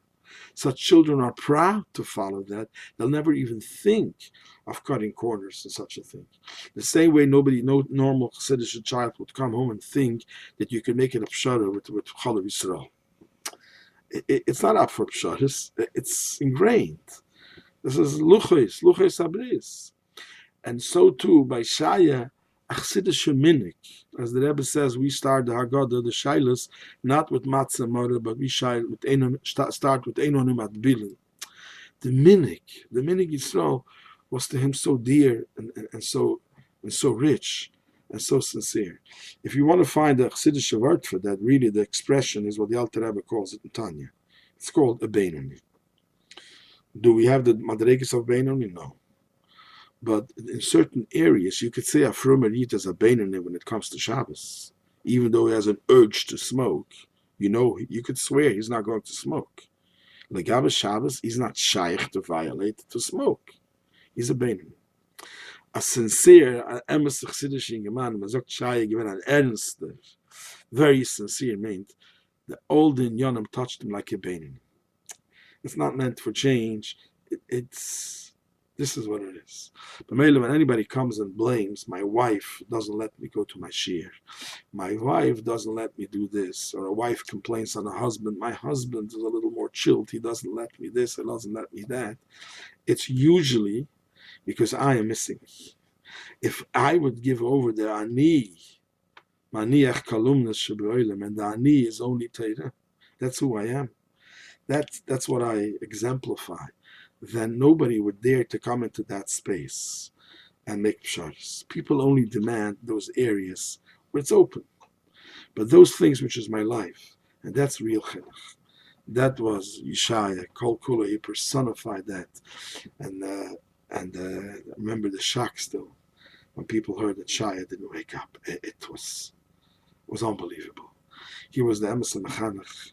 Such children are proud to follow that. They'll never even think of cutting corners in such a thing. The same way no normal Hasidic child would come home and think that you can make it a pshara with Chalav Yisrael. It's not up for psharas. It's ingrained. This is luchos abris. And so too, by Shaya, Achsidische Minik, as the Rebbe says, we start the Haggadah, the Shilas, not with Matzah Mora, but we start with Einon Matbilin. The Minik Yisrael was to him so dear and so rich and so sincere. If you want to find a Chassidische word for that, really the expression is what the Alter Rebbe calls it in Tanya. It's called a Beinoni. Do we have the Madregas of Beinoni? No. But in certain areas, you could say a Frumer Yid is a Beinoni when it comes to Shabbos. Even though he has an urge to smoke, you could swear he's not going to smoke. Legabe Shabbos, he's not shaykh to violate, to smoke. He's a Beinoni. A sincere, emes chassidische Gemara, man sagt Shaya given an ernster, very sincere meant, the old in Yonim touched him like a Beinoni. It's not meant for change. This is what it is. But when anybody comes and blames, my wife doesn't let me go to my shir, my wife doesn't let me do this, or a wife complains on a husband, my husband is a little more chilled, he doesn't let me this, he doesn't let me that. It's usually because I am missing. If I would give over the ani, maniach kalumnas shebeolam, and the ani is only Torah, that's who I am. That's what I exemplify. Then nobody would dare to come into that space and make psharas. People only demand those areas where it's open. But those things which is my life, and that's real chinuch. That was Yeshaya, Kol Kula, he personified that. And remember the shock still, when people heard that Shaya didn't wake up. It was unbelievable. He was the emes mechanech,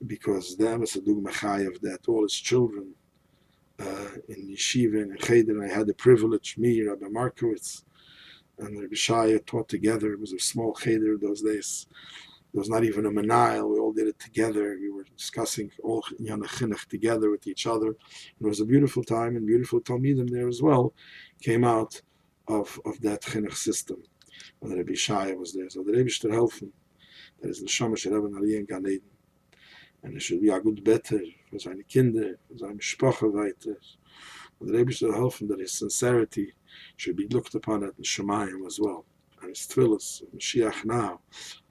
because the emes dug mechayev that all his children in yeshiva and in cheder, and I had the privilege, me, Rabbi Markowitz, and Rabbi Shaya taught together. It was a small cheder those days. There was not even a menayel. We all did it together. We were discussing all Yana Chinuch together with each other. It was a beautiful time, and beautiful Talmidim there as well came out of that Chinuch system. And Rabbi Shaya was there. So the Rebbe should help him. That is the Shama Shereben Aliyah in Gan Eden. And it should be a good better for seine Kinder, for seine Sprache weiter. And the Rebbe should help him that his sincerity should be looked upon at the Shemayim as well. And his tefillas, Mashiach now,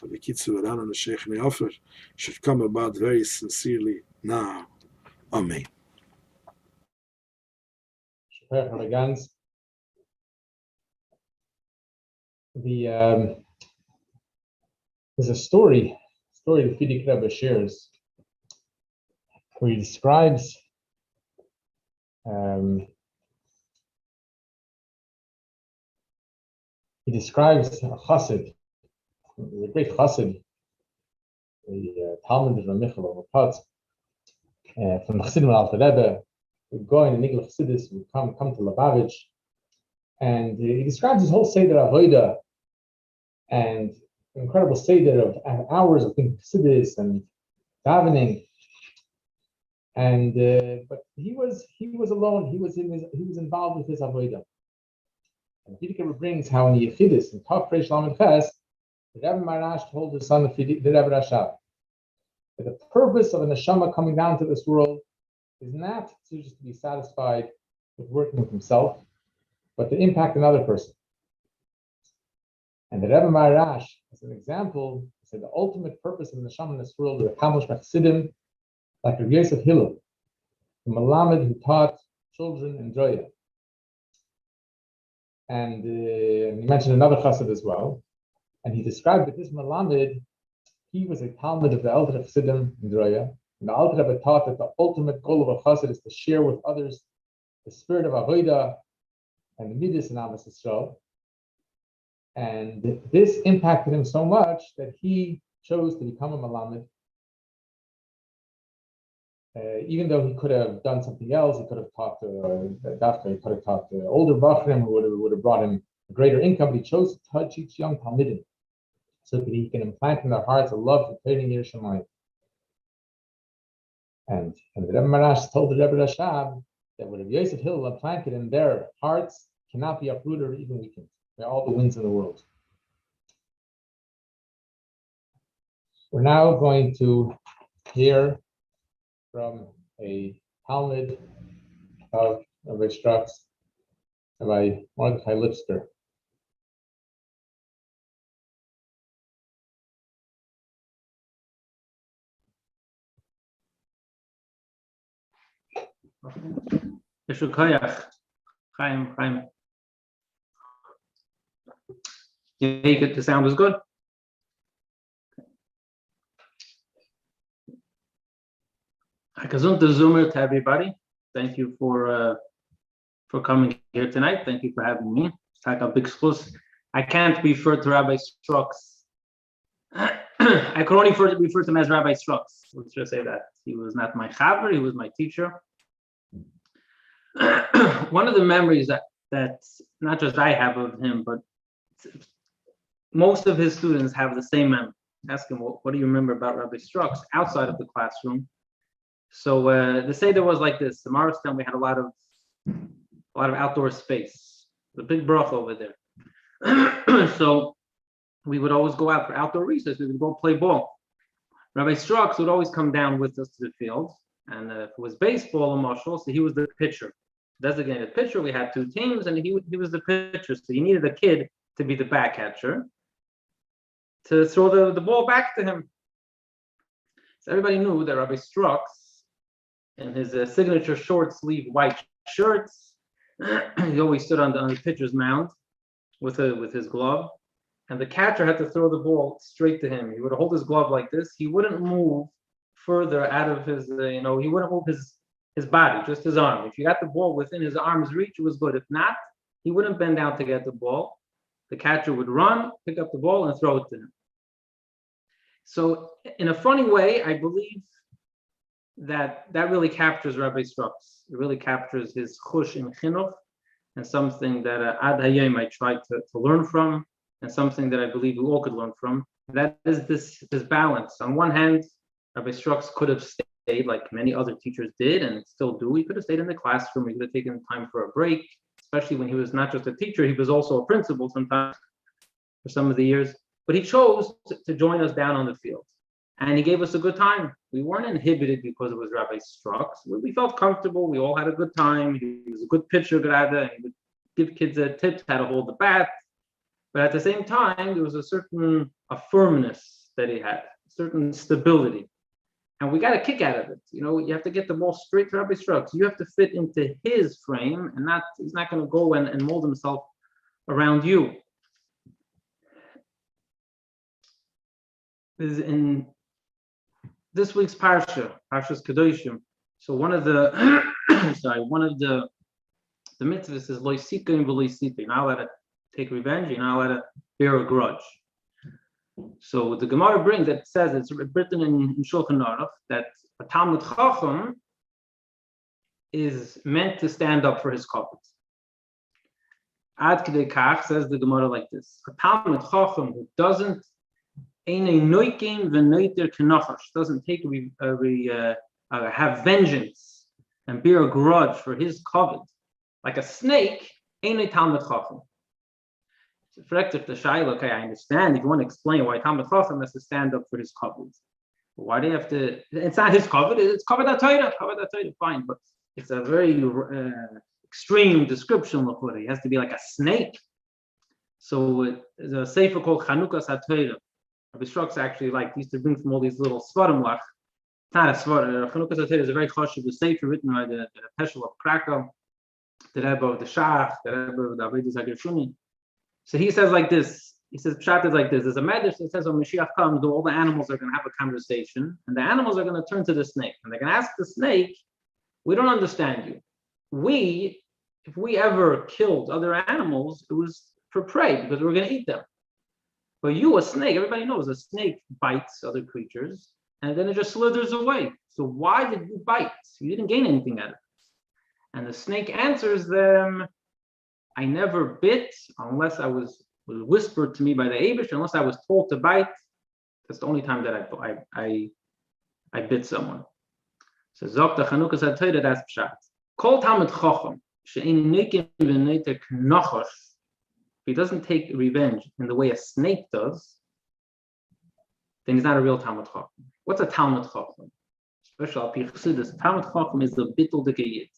but the Kitzu Aran and the Sheikh Neofer should come about very sincerely now. Amen. There's a story the Fidik Rebbe shares where he describes a chassid, a great chassid, the Talmud of Michal of Pat, from the Chassidim of Alter Rebbe, would go in the Nigel Chassidus, would come to Lubavitch, and he describes his whole Seder Avodah, and incredible seder of hours of thinking chassidus and davening, and but he was alone. He was involved with his avodah. And Pidikever brings how in the Yechidus in Tov Reish Lamed Ches, the Rebbe Marash told his son, the Rebbe Rashab, that the purpose of a neshama coming down to this world is not to just be satisfied with working with himself, but to impact another person. And the Rebbe Marash, as an example, said the ultimate purpose of the neshama in this world is to accomplish Chassidim, like Rabbi Yosef Hillel, the Malamed who taught children in Droya. And he mentioned another chassid as well. And he described that this Malamed, he was a Talmud of the Alter Chassidim in Droya. And the Alter Rebbe taught that the ultimate goal of a chassid is to share with others the spirit of avodah and the midas and Ahavas Yisrael. And this impacted him so much that he chose to become a Malamed. Even though he could have done something else, he could have taught older Bachrim who would have brought him a greater income, but he chose to teach young Talmidim so that he can implant in their hearts a love for Torah and Yerushalayim. And the Rebbe Marash told the Rebbe Rashab that what Rabbi Yosef Hillel implanted in their hearts cannot be uprooted or even weakened by all the winds in the world. We're now going to hear from a Talmud of Rabbi Schtroks, Rabbi Mordechai Lipsker. Yeshaya, Chaim. You make it, the sound was good. Gesunte Zoomer to everybody. Thank you for coming here tonight. Thank you for having me. It's like a big schluss. I can't refer to Rabbi Schtroks. I could only refer to him as Rabbi Schtroks. Let's just say that. He was not my chaver, he was my teacher. One of the memories that not just I have of him, but most of his students have the same memory. Ask him, what do you remember about Rabbi Schtroks outside of the classroom? So the Seder was like this. The Maristan, we had a lot of outdoor space. The big broch over there. So we would always go out for outdoor recess. We would go play ball. Rabbi Schtroks would always come down with us to the field. And if it was baseball or marshal, so he was the pitcher. Designated pitcher. We had two teams, and he was the pitcher. So you needed a kid to be the back catcher to throw the ball back to him. So everybody knew that Rabbi Schtroks, in his signature short sleeve white shirts, he always stood on the pitcher's mound with his glove, and the catcher had to throw the ball straight to him. He would hold his glove like this. He wouldn't move further out of his, he wouldn't move his body, just his arm. If you got the ball within his arm's reach, it was good. If not, he wouldn't bend down to get the ball. The catcher would run, pick up the ball, and throw it to him. So in a funny way, I believe that really captures Rabbi Schtroks. It really captures his chush in chinuch, and something that ad hayom I try to learn from, and something that I believe we all could learn from. That is this balance. On one hand, Rabbi Schtroks could have stayed like many other teachers did and still do. He could have stayed in the classroom. He could have taken time for a break, especially when he was not just a teacher, he was also a principal sometimes for some of the years. But he chose to join us down on the field. And he gave us a good time. We weren't inhibited because it was Rabbi Schtroks. We felt comfortable. We all had a good time. He was a good pitcher, good at it. He would give kids tips how to hold the bat. But at the same time, there was a firmness that he had, a certain stability. And we got a kick out of it. You have to get the ball straight to Rabbi Schtroks. You have to fit into his frame, and he's not going to go and mold himself around you. This is in this week's Parshas Kedoshim. So one of the mitzvahs is lo sikaim v'lo sita. You're not allowed to take revenge. You're not allowed to bear a grudge. So the Gemara brings that says it's written in Shulchan Aruch that a Talmud Chacham is meant to stand up for his kavod. Ad Kedei Kach says the Gemara like this: a Talmud Chacham who doesn't Doesn't take have vengeance and bear a grudge for his covet. Like a snake, Einay Talmid Chacham. So if the Shaya, okay, I understand. If you want to explain why Talmid Chacham has to stand up for his covet, why do you have to? It's not his covet. It's covet HaTorah. Fine, but it's a very extreme description. He has to be like a snake. So there's a sefer called Chanukas HaTorah. Rabbi Schtroks actually used to bring from all these little svarim lach. It's not a svar. Chanukas HaTorah is a very chashuv sefer written by the Peshel of Krakow, the Rebbe of the Shach, the Rebbe of the Avodah Zagershuni. So he says like this. He says Pshat is like this. There's a medrash that says when Mashiach comes, all the animals are going to have a conversation, and the animals are going to turn to the snake, and they're going to ask the snake, "We don't understand you. If we ever killed other animals, it was for prey because we were going to eat them. But you, a snake, everybody knows a snake bites other creatures, and then it just slithers away. So why did you bite? You didn't gain anything out of it." And the snake answers them, "I never bit unless I was whispered to me by the Eibush, unless I was told to bite. That's the only time that I bit someone." So Zok the Chanukas HaTorah, that's Pshat. Kol Talmid Chacham she'ein nikim v'neiter k'nachosh. If he doesn't take revenge in the way a snake does, then he's not a real Talmid Chacham. What's a Talmid Chacham? Especially al pi Chassidus, Talmid Chacham is the bittul dekayit.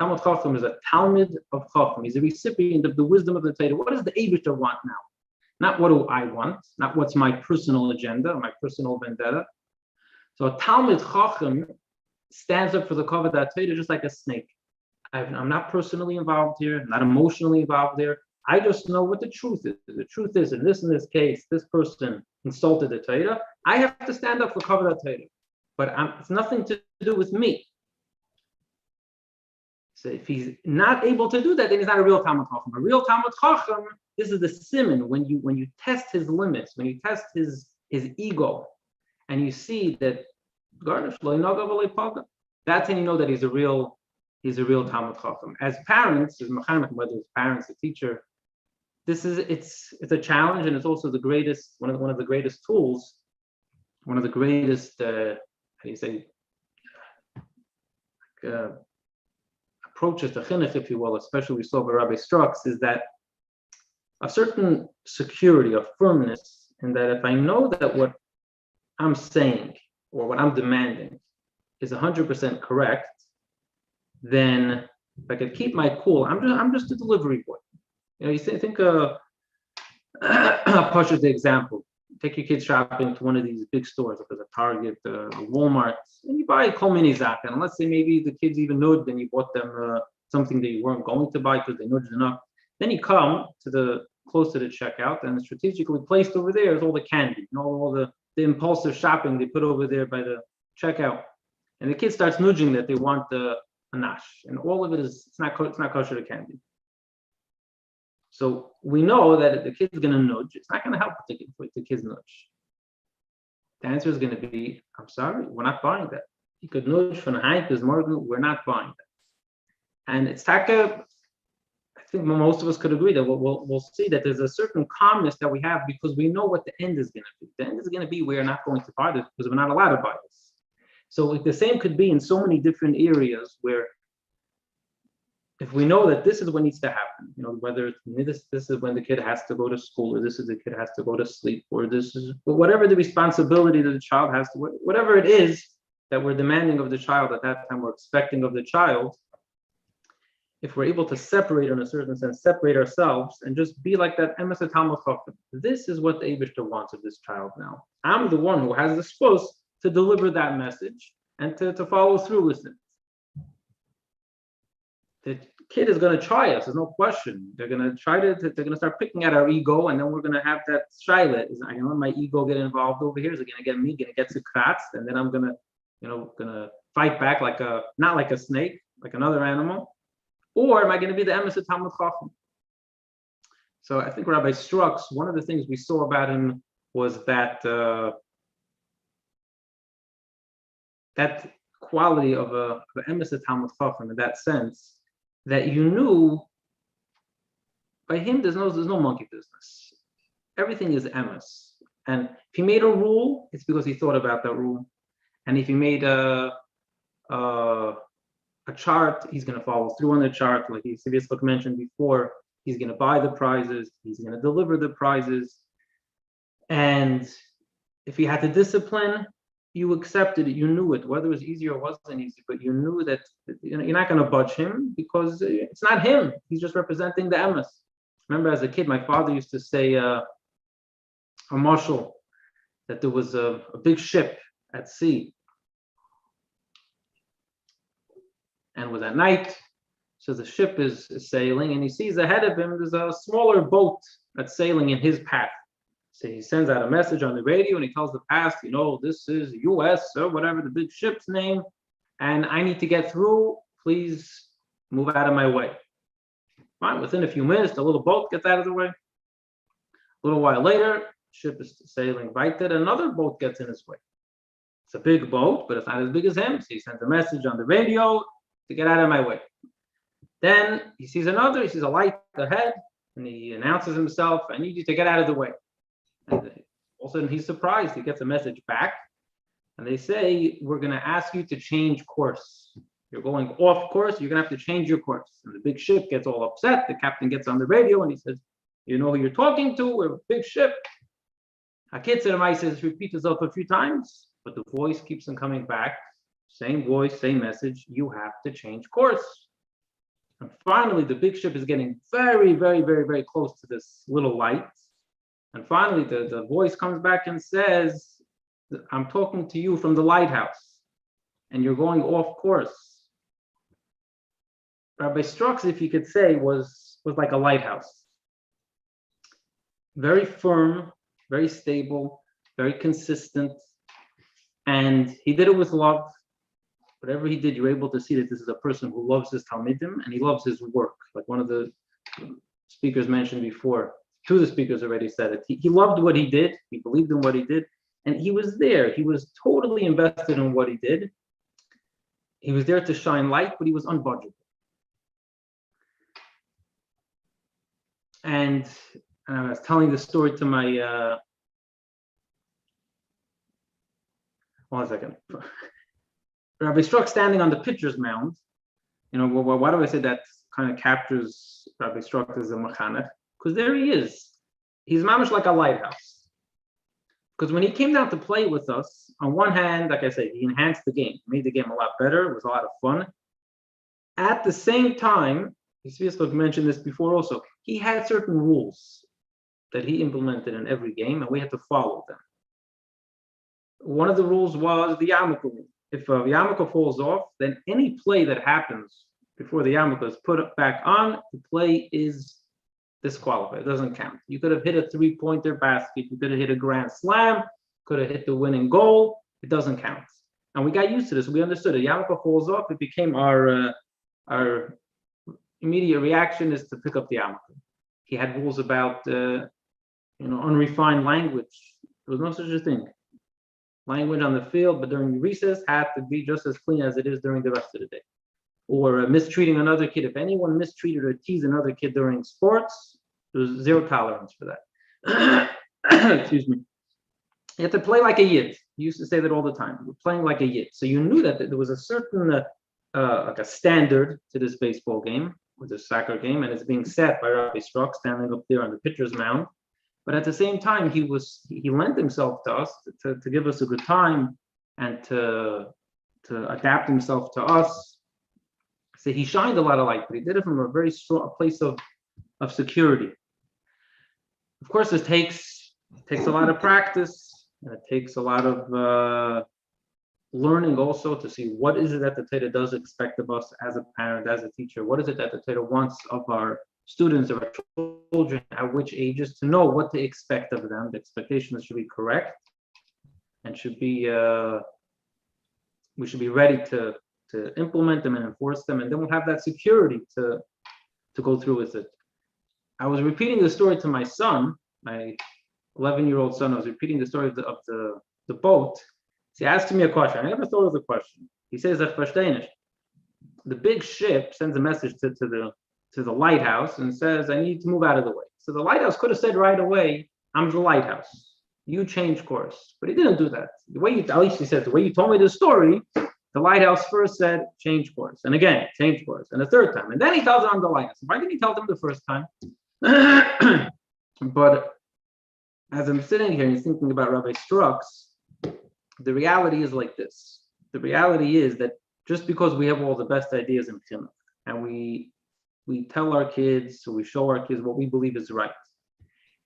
Talmid Chacham is a Talmid of Chacham. He's a recipient of the wisdom of the Torah. What does the Eibishter want now? Not what do I want, not what's my personal agenda, my personal vendetta. So a Talmid Chacham stands up for the Kavod HaTorah just like a snake. I'm not personally involved here, I'm not emotionally involved there. I just know what the truth is. The truth is, in this case, this person insulted the Torah. I have to stand up for Kavod HaTorah. But it's nothing to do with me. So if he's not able to do that, then he's not a real Talmid Chacham. A real Talmid Chacham, this is the siman, when you test his limits, when you test his ego, and you see that garnish lo yinaga v'lo yipaga, that's when you know that he's a real Talmid Chacham. As parents, as mechanech, whether it's parents, a teacher, it's a challenge, and it's also the greatest one of the greatest tools, one of the greatest approaches to chinuch, if you will, especially we saw by Rabbi Schtroks, is that a certain security, a firmness, in that if I know that what I'm saying or what I'm demanding is 100% correct, then if I could keep my cool, I'm just a delivery boy. You think I'll push the example. Take your kids shopping to one of these big stores, like a Target, Walmart, and you buy a kol mini zaka. And let's say maybe the kids even nudged and you bought them something that you weren't going to buy because they nudged enough. Then you come close to the checkout, and strategically placed over there is all the candy, all the impulsive shopping they put over there by the checkout. And the kid starts nudging that they want the Anash, and all of it is it's not kosher candy. So we know that if the kid's going to nudge, it's not going to help with the kid's nudge. The answer is going to be, I'm sorry, we're not buying that. You could nudge from Heinz Morgan, we're not buying that. And it's taka, I think most of us could agree that we'll see that there's a certain calmness that we have because we know what the end is going to be. The end is going to be we're not going to buy this because we're not allowed to buy this. So the same could be in so many different areas where if we know that this is what needs to happen, whether this is when the kid has to go to school, or this is the kid has to go to sleep, or this is whatever the responsibility that the child has to, whatever it is that we're demanding of the child at that time, we're expecting of the child. If we're able to separate, in a certain sense, separate ourselves and just be like that emes Talmid Chacham. This is what the Eibishter wants of this child now. I'm the one who has the supposed to deliver that message and to follow through with it. The kid is going to try us. There's no question. They're going to they're going to start picking at our ego, and then we're going to have that shayla. Is I don't let my ego get involved over here. Is it going to get me? Going to get Kratz, and then I'm going to fight back not like a snake, like another animal, or am I going to be the emes Talmid Chacham? So I think Rabbi Schtroks, one of the things we saw about him was that that quality of a emes Talmid Chacham in that sense. That you knew by him, there's no monkey business. Everything is emes. And if he made a rule, it's because he thought about that rule. And if he made a chart, he's going to follow through on the chart. Like Yeshaya mentioned before, he's going to buy the prizes, he's going to deliver the prizes. And if he had to discipline, you accepted it, you knew it, whether it was easy or wasn't easy, but you knew that you're not going to budge him because it's not him. He's just representing the emes. Remember, as a kid, my father used to say a marshal, that there was a big ship at sea, and it was at night. So the ship is sailing, and he sees ahead of him there's a smaller boat that's sailing in his path. So he sends out a message on the radio, and he tells the past, this is U.S. or whatever the big ship's name, and I need to get through. Please move out of my way. Fine. Within a few minutes, the little boat gets out of the way. A little while later, ship is sailing right there. Another boat gets in his way. It's a big boat, but it's not as big as him. So he sends a message on the radio to get out of my way. Then he sees a light ahead, and he announces himself, I need you to get out of the way. And all of a sudden he's surprised. He gets a message back, and they say, we're going to ask you to change course. You're going off course, you're going to have to change your course. And the big ship gets all upset. The captain gets on the radio, and he says, you know who you're talking to? We're a big ship. Hakitzer says, repeat yourself a few times, but the voice keeps on coming back. Same voice, same message. You have to change course. And finally, the big ship is getting very, very, very, very close to this little light. And finally, the voice comes back and says, I'm talking to you from the lighthouse, and you're going off course. Rabbi Schtroks, if you could say, was like a lighthouse. Very firm, very stable, very consistent. And he did it with love. Whatever he did, you're able to see that this is a person who loves his Talmidim and he loves his work. Like one of the speakers mentioned before, two of the speakers already said it. He loved what he did. He believed in what he did. And he was there. He was totally invested in what he did. He was there to shine light, but he was unbudgeted. And I was telling this story to my, one second. Rabbi Schtroks standing on the pitcher's mound. Why do I say that kind of captures Rabbi Schtroks as a mechanech? Because there he is. He's mamish like a lighthouse. Because when he came down to play with us, on one hand, like I said, he enhanced the game, made the game a lot better. It was a lot of fun. At the same time, Yeshaya mentioned this before also, he had certain rules that he implemented in every game, and we had to follow them. One of the rules was the yarmulke rule. If a yarmulke falls off, then any play that happens before the yarmulke is put back on, the play is disqualified. It doesn't count. You could have hit a three-pointer basket. You could have hit a grand slam. Could have hit the winning goal. It doesn't count. And we got used to this. We understood it. Yarmulke falls off. It became our immediate reaction is to pick up the yarmulke. He had rules about unrefined language. There was no such a thing. Language on the field, but during recess had to be just as clean as it is during the rest of the day. Or mistreating another kid. If anyone mistreated or teased another kid during sports, there was zero tolerance for that. Excuse me. You have to play like a yid. You used to say that all the time. You're playing like a yid. So you knew that there was a certain like a standard to this baseball game, or this soccer game, and it's being set by Rabbi Schtroks standing up there on the pitcher's mound. But at the same time, he lent himself to us to give us a good time and to adapt himself to us. So he shined a lot of light, but he did it from a very strong place of security. Of course, it takes a lot of practice, and it takes a lot of learning also to see what is it that the Torah does expect of us as a parent, as a teacher. What is it that the Torah wants of our students, of our children, at which ages, to know what to expect of them. The expectations should be correct, and should be we should be ready to implement them and enforce them, and then we'll have that security to go through with it. I was repeating the story to my son, my 11-year-old son. I was repeating the story of the boat. So he asked me a question. I never thought of the question. He says that the big ship sends a message to the lighthouse and says, I need to move out of the way. So the lighthouse could have said right away, I'm the lighthouse. you change course. But he didn't do that. The way at least he said, the way you told me the story, the lighthouse first said, change course. And again, change course. And the third time. And then he tells them I'm the lighthouse. Why didn't he tell them the first time? But as I'm sitting here and thinking about Rabbi Schtroks, the reality is like this. The reality is that just because we have all the best ideas in chinuch, and we tell our kids, or we show our kids what we believe is right,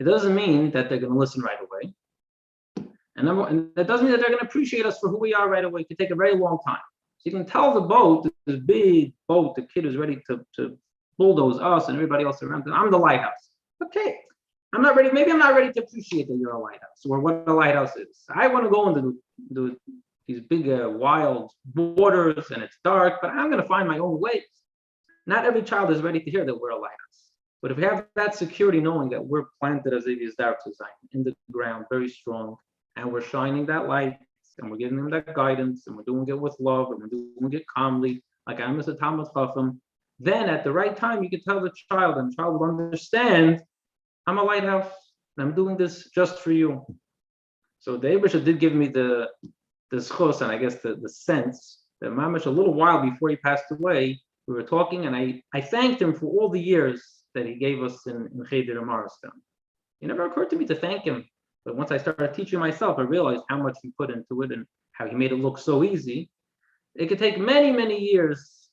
it doesn't mean that they're going to listen right away. And that doesn't mean that they're going to appreciate us for who we are right away. It can take a very long time. So you can tell the boat, this big boat, the kid is ready to bulldoze us and everybody else around. I'm the lighthouse. Okay, I'm not ready. Maybe I'm not ready to appreciate that you're a lighthouse or what a lighthouse is. I want to go into these big wild waters and it's dark, but I'm going to find my own ways. Not every child is ready to hear that we're a lighthouse. But if we have that security, knowing that we're planted as Yahrtzeit in the ground, very strong, and we're shining that light, and we're giving them that guidance, and we're doing it with love, and we're doing it calmly, like I'm as a Talmud Chacham, then at the right time, you can tell the child, and the child will understand, I'm a lighthouse, and I'm doing this just for you. So the Eibusha did give me the schos, and I guess the sense that Mamash, a little while before he passed away, we were talking, and I thanked him for all the years that he gave us in Cheder and Morristown. It never occurred to me to thank him. But once I started teaching myself, I realized how much he put into it and how he made it look so easy. It could take many, many years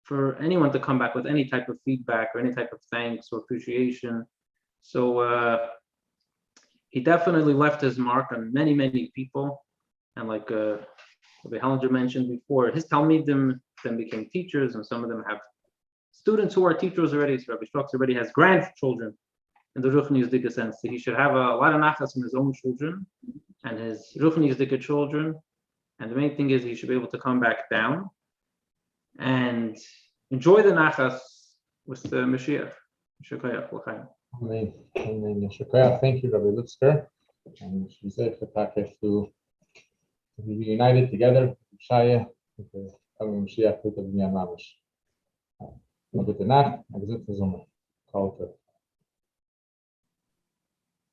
for anyone to come back with any type of feedback or any type of thanks or appreciation. So he definitely left his mark on many, many people. And like Rabbi Hellinger mentioned before, his Talmidim then became teachers, and some of them have students who are teachers already. So Rabbi Schtroks already has grandchildren in the Ruchni Yizdika sense. So he should have a lot of nachas from his own children and his Ruchni Yizdika children. And the main thing is he should be able to come back down and enjoy the nachas with the Mashiach. Amen. Amen. Yeshaya, thank you, Rabbi Lutzker. And we say to be reunited together, Shaya, with the coming Mashiach, with the Binyan Mamash. Eine gute Nacht, eine gesunde Summe.